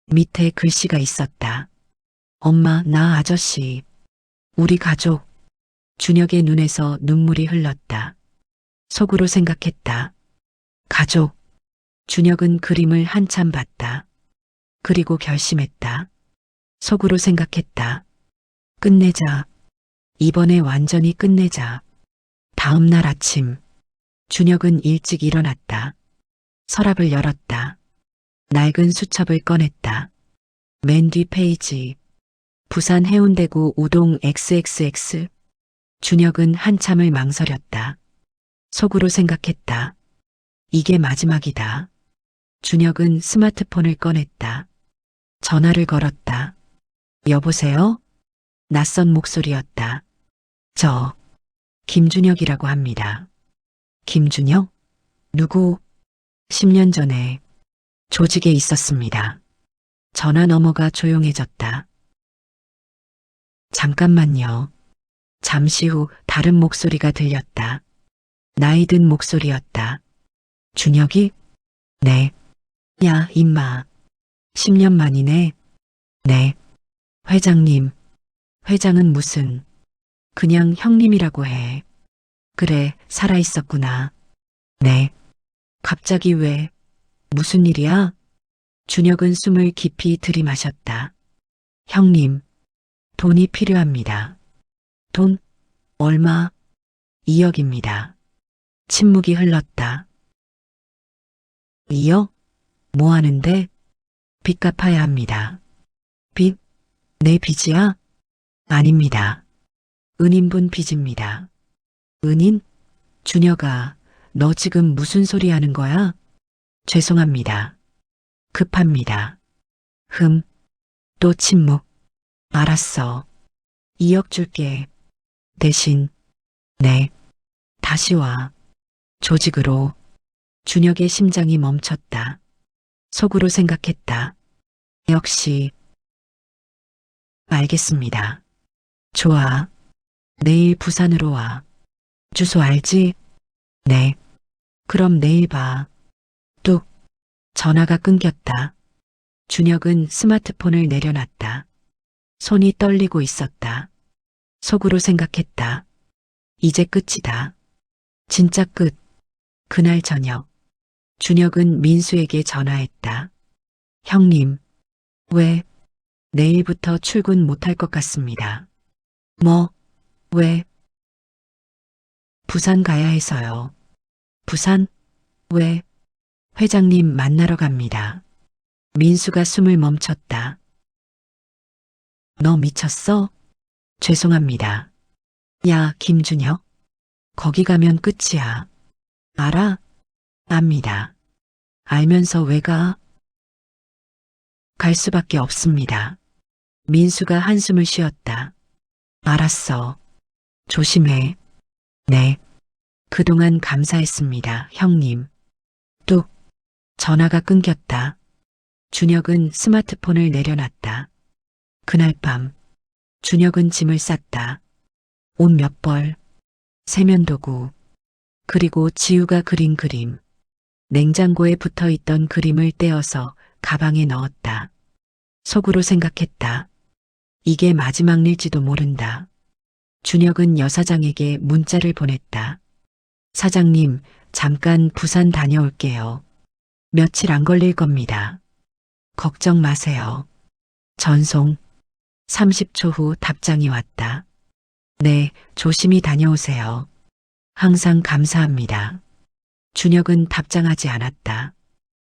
밑에 글씨가 있었다. 엄마, 나 아저씨. 우리 가족. 준혁의 눈에서 눈물이 흘렀다. 속으로 생각했다. 가족. 준혁은 그림을 한참 봤다. 그리고 결심했다. 속으로 생각했다. 끝내자. 이번에 완전히 끝내자. 다음 날 아침, 준혁은 일찍 일어났다. 서랍을 열었다. 낡은 수첩을 꺼냈다. 맨 뒤 페이지. 부산 해운대구 우동 XXX. 준혁은 한참을 망설였다. 속으로 생각했다. 이게 마지막이다. 준혁은 스마트폰을 꺼냈다. 전화를 걸었다. 여보세요? 낯선 목소리였다. 저, 김준혁이라고 합니다. 김준혁? 누구? 10년 전에 조직에 있었습니다. 전화 너머가 조용해졌다. 잠깐만요. 잠시 후 다른 목소리가 들렸다. 나이 든 목소리였다. 준혁이? 네. 야, 임마. 10년 만이네. 네. 회장님. 회장은 무슨. 그냥 형님이라고 해. 그래, 살아있었구나. 네. 갑자기 왜? 무슨 일이야? 준혁은 숨을 깊이 들이마셨다. 형님, 돈이 필요합니다. 돈? 얼마? 2억입니다. 침묵이 흘렀다. 2억? 뭐 하는데? 빚 갚아야 합니다. 빚? 내 빚이야? 아닙니다. 은인분 빚입니다. 은인? 준혁아, 너 지금 무슨 소리 하는 거야? 죄송합니다. 급합니다. 또 침묵. 알았어. 2억 줄게. 대신, 네. 다시 와. 조직으로. 준혁의 심장이 멈췄다. 속으로 생각했다. 역시. 알겠습니다. 좋아. 내일 부산으로 와. 주소 알지? 네. 그럼 내일 봐. 뚝. 전화가 끊겼다. 준혁은 스마트폰을 내려놨다. 손이 떨리고 있었다. 속으로 생각했다. 이제 끝이다. 진짜 끝. 그날 저녁. 준혁은 민수에게 전화했다. 형님, 왜? 내일부터 출근 못할 것 같습니다. 뭐? 왜? 부산 가야 해서요. 부산? 왜? 회장님 만나러 갑니다. 민수가 숨을 멈췄다. 너 미쳤어? 죄송합니다. 야, 김준혁. 거기 가면 끝이야. 알아? 압니다. 알면서 왜 가? 갈 수밖에 없습니다. 민수가 한숨을 쉬었다. 알았어. 조심해. 네. 그동안 감사했습니다, 형님. 뚝. 전화가 끊겼다. 준혁은 스마트폰을 내려놨다. 그날 밤, 준혁은 짐을 쌌다. 옷 몇 벌, 세면도구, 그리고 지우가 그린 그림. 냉장고에 붙어 있던 그림을 떼어서 가방에 넣었다. 속으로 생각했다. 이게 마지막 일지도 모른다. 준혁은 여사장에게 문자를 보냈다. 사장님, 잠깐 부산 다녀올게요. 며칠 안 걸릴 겁니다. 걱정 마세요. 전송. 30초 후 답장이 왔다. 네, 조심히 다녀오세요. 항상 감사합니다. 준혁은 답장하지 않았다.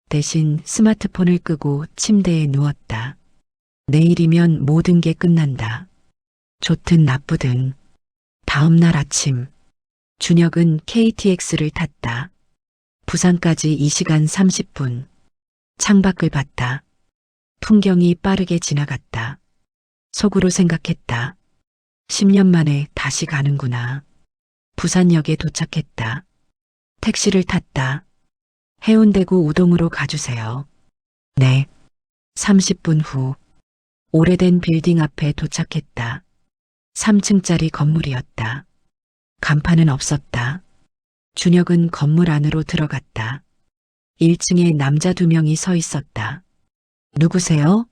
대신 스마트폰을 끄고 침대에 누웠다. 내일이면 모든 게 끝난다. 좋든 나쁘든. 다음 날 아침, 준혁은 KTX를 탔다. 부산까지 2시간 30분. 창밖을 봤다. 풍경이 빠르게 지나갔다. 속으로 생각했다. 10년 만에 다시 가는구나. 부산역에 도착했다. 택시를 탔다. 해운대구 우동으로 가주세요. 네. 30분 후, 오래된 빌딩 앞에 도착했다. 3층짜리 건물이었다. 간판은 없었다. 준혁은 건물 안으로 들어갔다. 1층에 남자 2명이 서 있었다. 누구세요?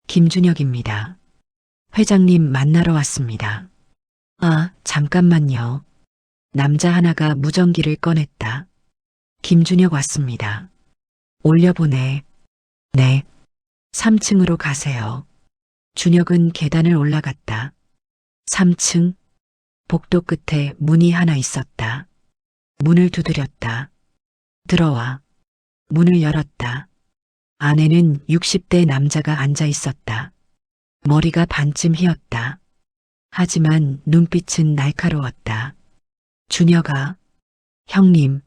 김준혁입니다. 회장님 만나러 왔습니다. 아, 잠깐만요. 남자 하나가 무전기를 꺼냈다. 김준혁 왔습니다. 올려보내. 네. 3층으로 가세요. 준혁은 계단을 올라갔다. 3층. 복도 끝에 문이 하나 있었다. 문을 두드렸다. 들어와. 문을 열었다. 안에는 60대 남자가 앉아 있었다. 머리가 반쯤 휘었다. 하지만 눈빛은 날카로웠다. 준혁아, 형님,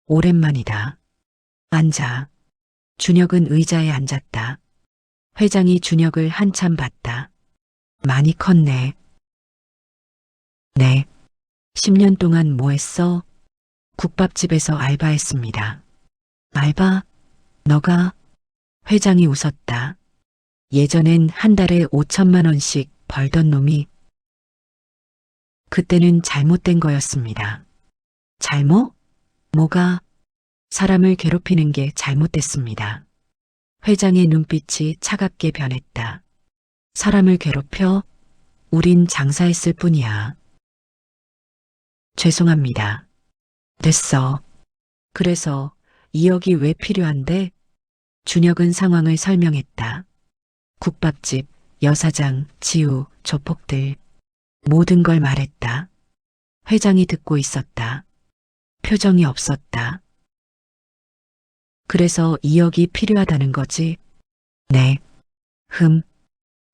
오랜만이다. 앉아. 준혁은 의자에 앉았다. 회장이 준혁을 한참 봤다. 많이 컸네. 네. 10년 동안 뭐 했어? 국밥집에서 알바했습니다. 알바? 너가? 회장이 웃었다. 예전엔 한 달에 5천만 원씩 벌던 놈이. 그때는 잘못된 거였습니다. 잘못? 뭐가? 사람을 괴롭히는 게 잘못됐습니다. 회장의 눈빛이 차갑게 변했다. 사람을 괴롭혀? 우린 장사했을 뿐이야. 죄송합니다. 됐어. 그래서 2억이 왜 필요한데? 준혁은 상황을 설명했다. 국밥집, 여사장, 지우, 조폭들. 모든 걸 말했다. 회장이 듣고 있었다. 표정이 없었다. 그래서 2억이 필요하다는 거지? 네.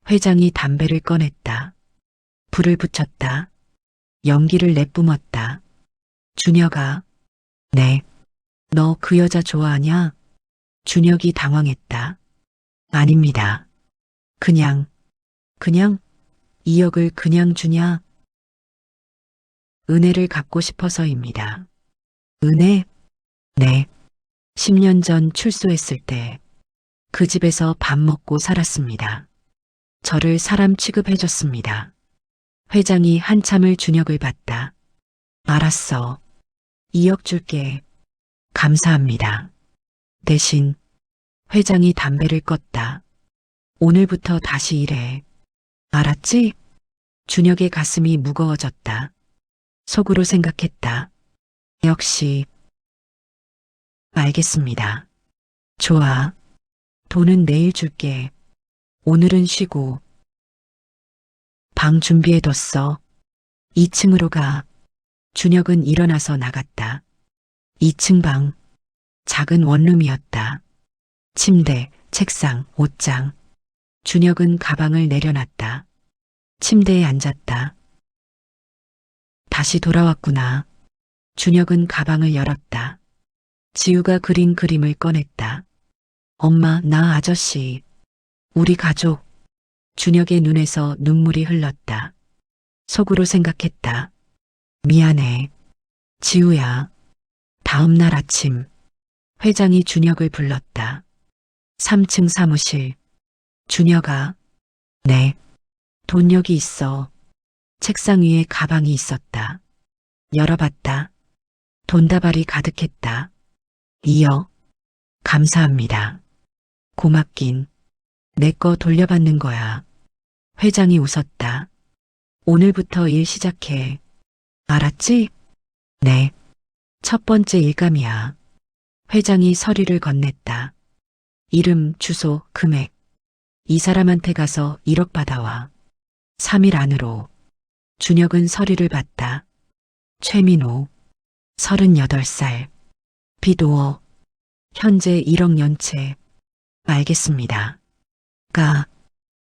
회장이 담배를 꺼냈다. 불을 붙였다. 연기를 내뿜었다. 준혁아. 네. 너 그 여자 좋아하냐? 준혁이 당황했다. 아닙니다. 그냥 2억을 그냥 주냐? 은혜를 갚고 싶어서입니다. 은혜? 네. 10년 전 출소했을 때 그 집에서 밥 먹고 살았습니다. 저를 사람 취급해줬습니다. 회장이 한참을 준혁을 봤다. 알았어. 2억 줄게. 감사합니다. 대신 회장이 담배를 껐다. 오늘부터 다시 일해. 알았지? 준혁의 가슴이 무거워졌다. 속으로 생각했다. 역시 알겠습니다. 좋아. 돈은 내일 줄게. 오늘은 쉬고. 방 준비해뒀어. 2층으로 가. 준혁은 일어나서 나갔다. 2층 방. 작은 원룸이었다. 침대, 책상, 옷장. 준혁은 가방을 내려놨다. 침대에 앉았다. 다시 돌아왔구나. 준혁은 가방을 열었다. 지우가 그린 그림을 꺼냈다. 엄마, 나 아저씨. 우리 가족. 준혁의 눈에서 눈물이 흘렀다. 속으로 생각했다. 미안해. 지우야. 다음 날 아침, 회장이 준혁을 불렀다. 3층 사무실. 준혁아. 네. 돈 여기 있어. 책상 위에 가방이 있었다. 열어봤다. 돈다발이 가득했다. 2억. 감사합니다. 고맙긴. 내 거 돌려받는 거야. 회장이 웃었다. 오늘부터 일 시작해. 알았지? 네. 첫 번째 일감이야. 회장이 서류를 건넸다. 이름, 주소, 금액. 이 사람한테 가서 1억 받아와. 3일 안으로. 준혁은 서류를 봤다. 최민호. 38살. 빚 5억. 현재 1억 연체. 알겠습니다. 가.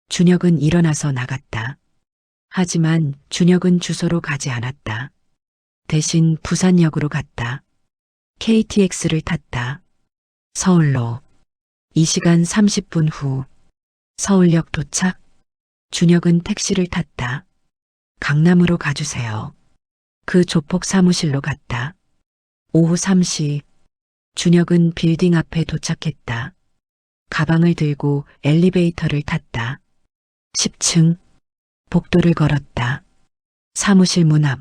준혁은 일어나서 나갔다. 하지만 준혁은 주소로 가지 않았다. 대신 부산역으로 갔다. KTX를 탔다. 서울로. 이 시간 30분 후. 서울역 도착. 준혁은 택시를 탔다. 강남으로 가주세요. 그 조폭 사무실로 갔다. 오후 3시. 준혁은 빌딩 앞에 도착했다. 가방을 들고 엘리베이터를 탔다. 10층. 복도를 걸었다. 사무실 문 앞.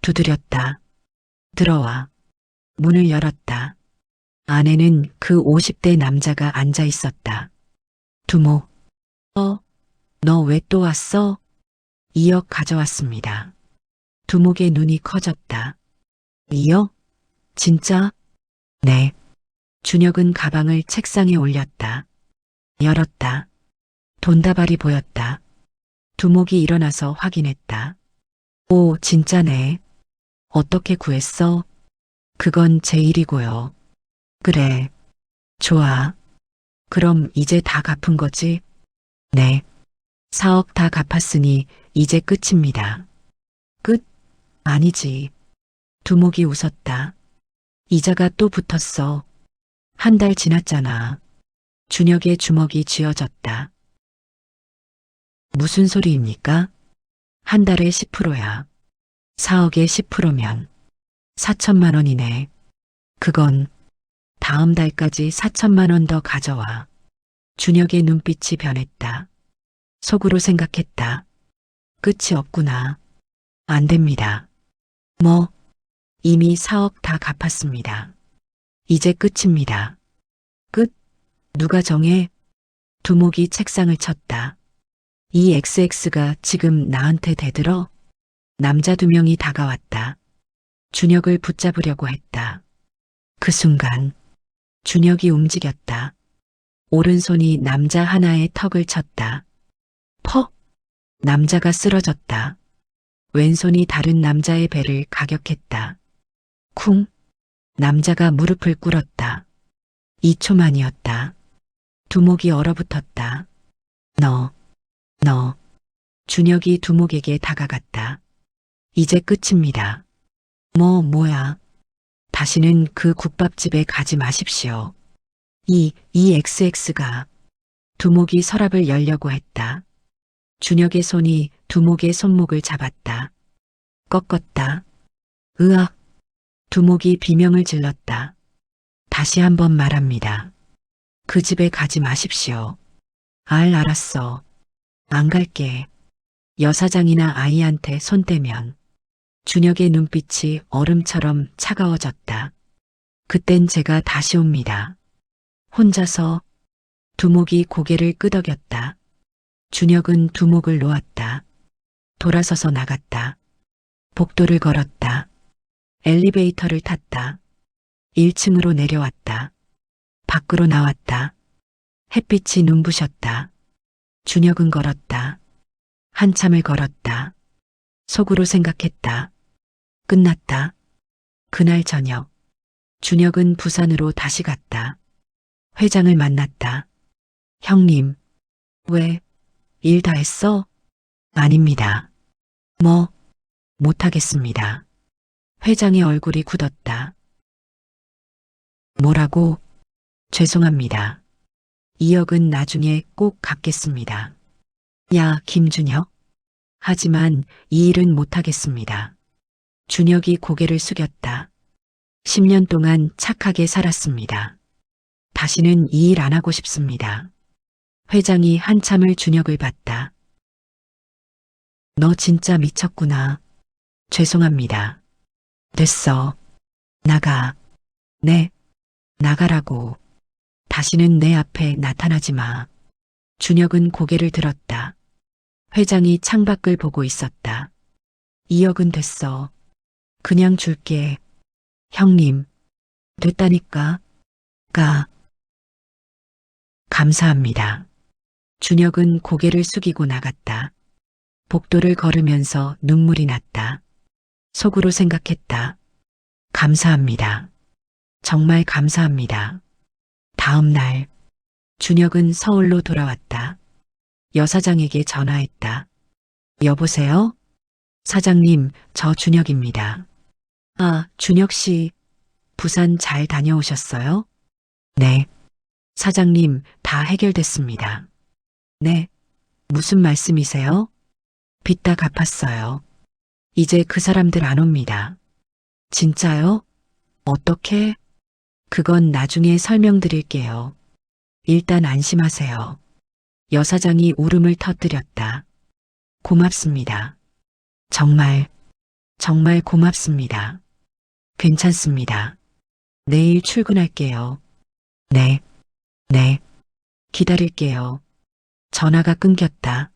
두드렸다. 들어와. 문을 열었다. 안에는 그 50대 남자가 앉아 있었다. 두목. 너 왜 또 왔어? 2억 가져왔습니다. 두목의 눈이 커졌다. 2억? 진짜? 네. 준혁은 가방을 책상에 올렸다. 열었다. 돈다발이 보였다. 두목이 일어나서 확인했다. 오, 진짜네. 어떻게 구했어? 그건 제 일이고요. 그래. 좋아. 그럼 이제 다 갚은 거지? 네. 4억 다 갚았으니 이제 끝입니다. 끝? 아니지. 두목이 웃었다. 이자가 또 붙었어. 한 달 지났잖아. 준혁의 주먹이 쥐어졌다. 무슨 소리입니까? 한 달에 10%야. 4억에 10%면 4천만 원이네. 그건 다음 달까지 4천만 원 더 가져와. 준혁의 눈빛이 변했다. 속으로 생각했다. 끝이 없구나. 안 됩니다. 뭐? 이미 4억 다 갚았습니다. 이제 끝입니다. 끝? 누가 정해? 두목이 책상을 쳤다. 이 XX가 지금 나한테 대들어? 남자 2명이 다가왔다. 준혁을 붙잡으려고 했다. 그 순간 준혁이 움직였다. 오른손이 남자 하나의 턱을 쳤다. 퍽! 남자가 쓰러졌다. 왼손이 다른 남자의 배를 가격했다. 쿵! 남자가 무릎을 꿇었다. 2초만이었다. 두목이 얼어붙었다. 너. 준혁이 두목에게 다가갔다. 이제 끝입니다. 뭐야. 다시는 그 국밥집에 가지 마십시오. 이 XX가. 두목이 서랍을 열려고 했다. 준혁의 손이 두목의 손목을 잡았다. 꺾었다. 으악. 두목이 비명을 질렀다. 다시 한번 말합니다. 그 집에 가지 마십시오. 알았어. 안 갈게. 여사장이나 아이한테 손 떼면 준혁의 눈빛이 얼음처럼 차가워졌다. 그땐 제가 다시 옵니다. 혼자서 두목이 고개를 끄덕였다. 준혁은 두목을 놓았다. 돌아서서 나갔다. 복도를 걸었다. 엘리베이터를 탔다. 1층으로 내려왔다. 밖으로 나왔다. 햇빛이 눈부셨다. 준혁은 걸었다. 한참을 걸었다. 속으로 생각했다. 끝났다. 그날 저녁 준혁은 부산으로 다시 갔다. 회장을 만났다. 형님, 왜? 일 다 했어? 아닙니다. 못하겠습니다. 회장의 얼굴이 굳었다. 뭐라고? 죄송합니다. 2억은 나중에 꼭 갚겠습니다. 야, 김준혁. 하지만 이 일은 못하겠습니다. 준혁이 고개를 숙였다. 10년 동안 착하게 살았습니다. 다시는 이 일 안 하고 싶습니다. 회장이 한참을 준혁을 봤다. 너 진짜 미쳤구나. 죄송합니다. 됐어. 나가. 네, 나가라고. 다시는 내 앞에 나타나지 마. 준혁은 고개를 들었다. 회장이 창밖을 보고 있었다. 2억은 됐어. 그냥 줄게. 형님, 됐다니까. 가. 감사합니다. 준혁은 고개를 숙이고 나갔다. 복도를 걸으면서 눈물이 났다. 속으로 생각했다. 감사합니다. 정말 감사합니다. 다음 날, 준혁은 서울로 돌아왔다. 여사장에게 전화했다. 여보세요? 사장님, 저 준혁입니다. 아, 준혁 씨, 부산 잘 다녀오셨어요? 네. 사장님, 다 해결됐습니다. 네. 무슨 말씀이세요? 빚 다 갚았어요. 이제 그 사람들 안 옵니다. 진짜요? 어떻게? 그건 나중에 설명드릴게요. 일단 안심하세요. 여사장이 울음을 터뜨렸다. 고맙습니다. 정말 고맙습니다. 괜찮습니다. 내일 출근할게요. 네. 기다릴게요. 전화가 끊겼다.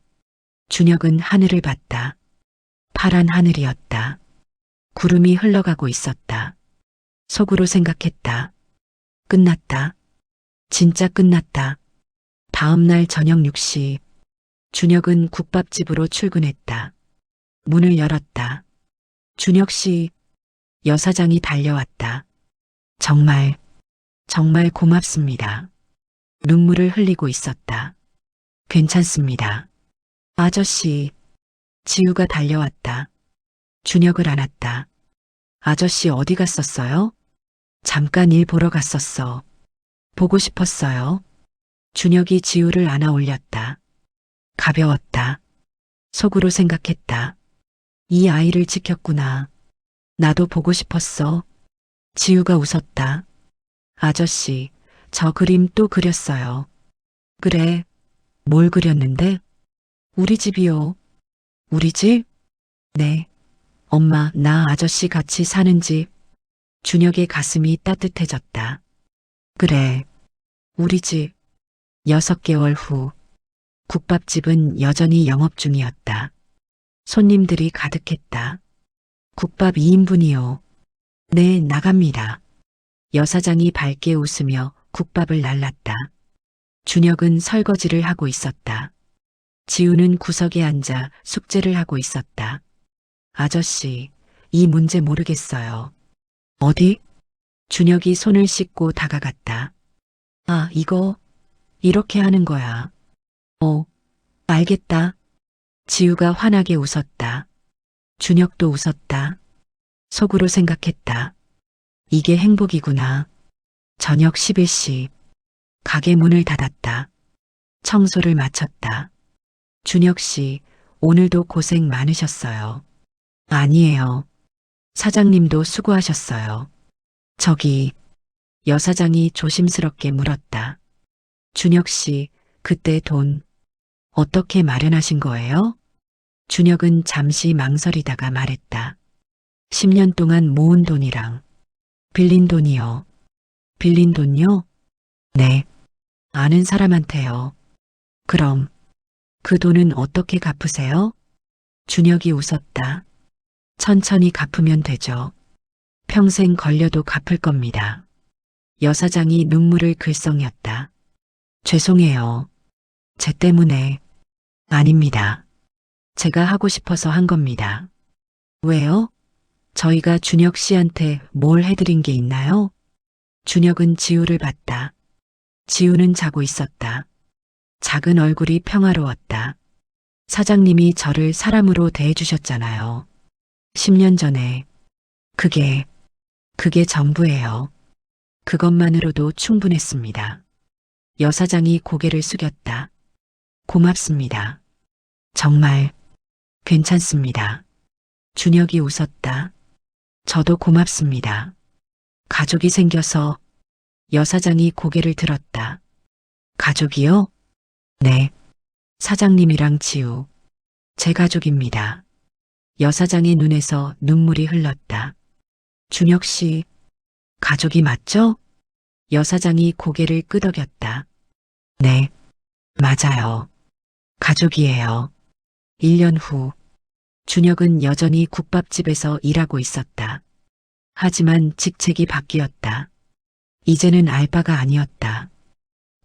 준혁은 하늘을 봤다. 파란 하늘이었다. 구름이 흘러가고 있었다. 속으로 생각했다. 끝났다. 진짜 끝났다. 다음 날 저녁 6시, 준혁은 국밥집으로 출근했다. 문을 열었다. 준혁 씨, 여사장이 달려왔다. 정말 고맙습니다. 눈물을 흘리고 있었다. 괜찮습니다. 아저씨, 지우가 달려왔다. 준혁을 안았다. 아저씨 어디 갔었어요? 잠깐 일 보러 갔었어. 보고 싶었어요. 준혁이 지우를 안아 올렸다. 가벼웠다. 속으로 생각했다. 이 아이를 지켰구나. 나도 보고 싶었어. 지우가 웃었다. 아저씨, 저 그림 또 그렸어요. 그래, 뭘 그렸는데? 우리 집이요. 우리 집? 네. 엄마, 나 아저씨 같이 사는 집. 준혁의 가슴이 따뜻해졌다. 그래, 우리 집. 6개월 후, 국밥집은 여전히 영업 중이었다. 손님들이 가득했다. 국밥 2인분이요. 네, 나갑니다. 여사장이 밝게 웃으며 국밥을 날랐다. 준혁은 설거지를 하고 있었다. 지우는 구석에 앉아 숙제를 하고 있었다. 아저씨, 이 문제 모르겠어요. 어디? 준혁이 손을 씻고 다가갔다. 아, 이거, 이렇게 하는 거야. 알겠다. 지우가 환하게 웃었다. 준혁도 웃었다. 속으로 생각했다. 이게 행복이구나. 저녁 11시. 가게 문을 닫았다. 청소를 마쳤다. 준혁 씨, 오늘도 고생 많으셨어요. 아니에요. 사장님도 수고하셨어요. 저기, 여사장이 조심스럽게 물었다. 준혁 씨, 그때 돈 어떻게 마련하신 거예요? 준혁은 잠시 망설이다가 말했다. 10년 동안 모은 돈이랑 빌린 돈이요. 빌린 돈요? 네. 아는 사람한테요. 그럼 그 돈은 어떻게 갚으세요? 준혁이 웃었다. 천천히 갚으면 되죠. 평생 걸려도 갚을 겁니다. 여사장이 눈물을 글썽였다. 죄송해요. 제 때문에. 아닙니다. 제가 하고 싶어서 한 겁니다. 왜요? 저희가 준혁 씨한테 뭘 해드린 게 있나요? 준혁은 지우를 봤다. 지우는 자고 있었다. 작은 얼굴이 평화로웠다. 사장님이 저를 사람으로 대해주셨잖아요. 10년 전에. 그게 전부예요. 그것만으로도 충분했습니다. 여사장이 고개를 숙였다. 고맙습니다. 정말 괜찮습니다. 준혁이 웃었다. 저도 고맙습니다. 가족이 생겨서. 여사장이 고개를 들었다. 가족이요? 네. 사장님이랑 지우. 제 가족입니다. 여사장의 눈에서 눈물이 흘렀다. 준혁 씨, 가족이 맞죠? 여사장이 고개를 끄덕였다. 네, 맞아요. 가족이에요. 1년 후, 준혁은 여전히 국밥집에서 일하고 있었다. 하지만 직책이 바뀌었다. 이제는 알바가 아니었다.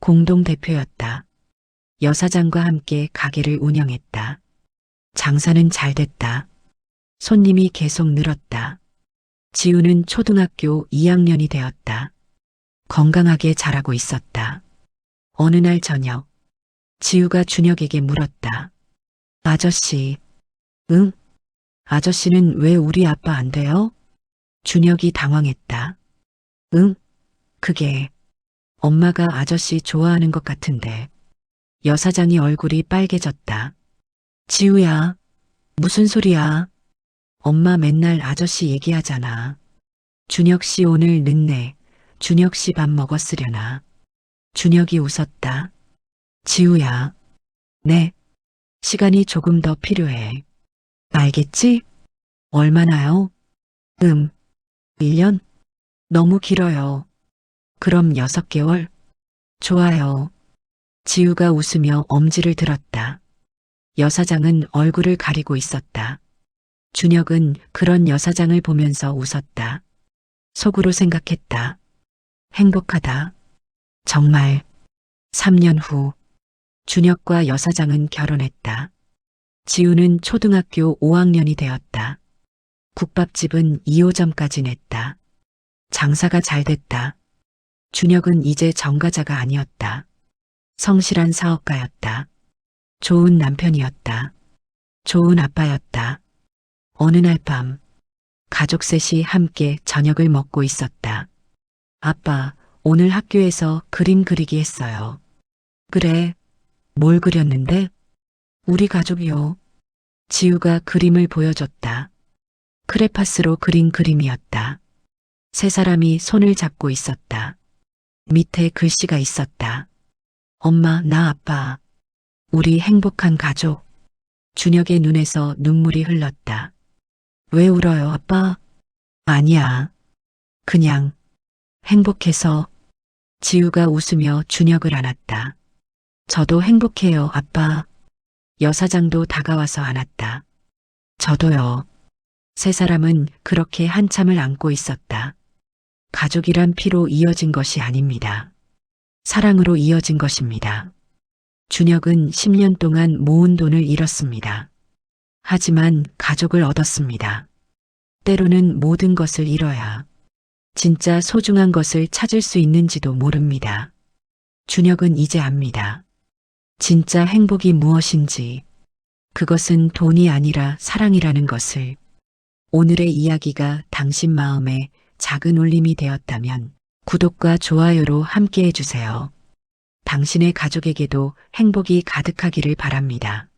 공동대표였다. 여사장과 함께 가게를 운영했다. 장사는 잘 됐다. 손님이 계속 늘었다. 지우는 초등학교 2학년이 되었다. 건강하게 자라고 있었다. 어느 날 저녁, 지우가 준혁에게 물었다. 아저씨, 응? 아저씨는 왜 우리 아빠 안 돼요? 준혁이 당황했다. 응? 그게 엄마가 아저씨 좋아하는 것 같은데. 여사장이 얼굴이 빨개졌다. 지우야, 무슨 소리야? 엄마 맨날 아저씨 얘기하잖아. 준혁 씨 오늘 늦네. 준혁 씨 밥 먹었으려나. 준혁이 웃었다. 지우야. 네. 시간이 조금 더 필요해. 알겠지? 얼마나요? 1년? 너무 길어요. 그럼 6개월? 좋아요. 지우가 웃으며 엄지를 들었다. 여사장은 얼굴을 가리고 있었다. 준혁은 그런 여사장을 보면서 웃었다. 속으로 생각했다. 행복하다. 정말. 3년 후, 준혁과 여사장은 결혼했다. 지우는 초등학교 5학년이 되었다. 국밥집은 2호점까지 냈다. 장사가 잘 됐다. 준혁은 이제 정가자가 아니었다. 성실한 사업가였다. 좋은 남편이었다. 좋은 아빠였다. 어느 날 밤, 가족 셋이 함께 저녁을 먹고 있었다. 아빠, 오늘 학교에서 그림 그리기 했어요. 그래, 뭘 그렸는데? 우리 가족이요. 지우가 그림을 보여줬다. 크레파스로 그린 그림이었다. 세 사람이 손을 잡고 있었다. 밑에 글씨가 있었다. 엄마, 나 아빠. 우리 행복한 가족. 준혁의 눈에서 눈물이 흘렀다. 왜 울어요, 아빠? 아니야. 그냥 행복해서. 지우가 웃으며 준혁을 안았다. 저도 행복해요, 아빠. 여사장도 다가와서 안았다. 저도요. 세 사람은 그렇게 한참을 안고 있었다. 가족이란 피로 이어진 것이 아닙니다. 사랑으로 이어진 것입니다. 준혁은 10년 동안 모은 돈을 잃었습니다. 하지만 가족을 얻었습니다. 때로는 모든 것을 잃어야 진짜 소중한 것을 찾을 수 있는지도 모릅니다. 준혁은 이제 압니다. 진짜 행복이 무엇인지, 그것은 돈이 아니라 사랑이라는 것을. 오늘의 이야기가 당신 마음에 작은 울림이 되었다면 구독과 좋아요로 함께 해주세요. 당신의 가족에게도 행복이 가득하기를 바랍니다.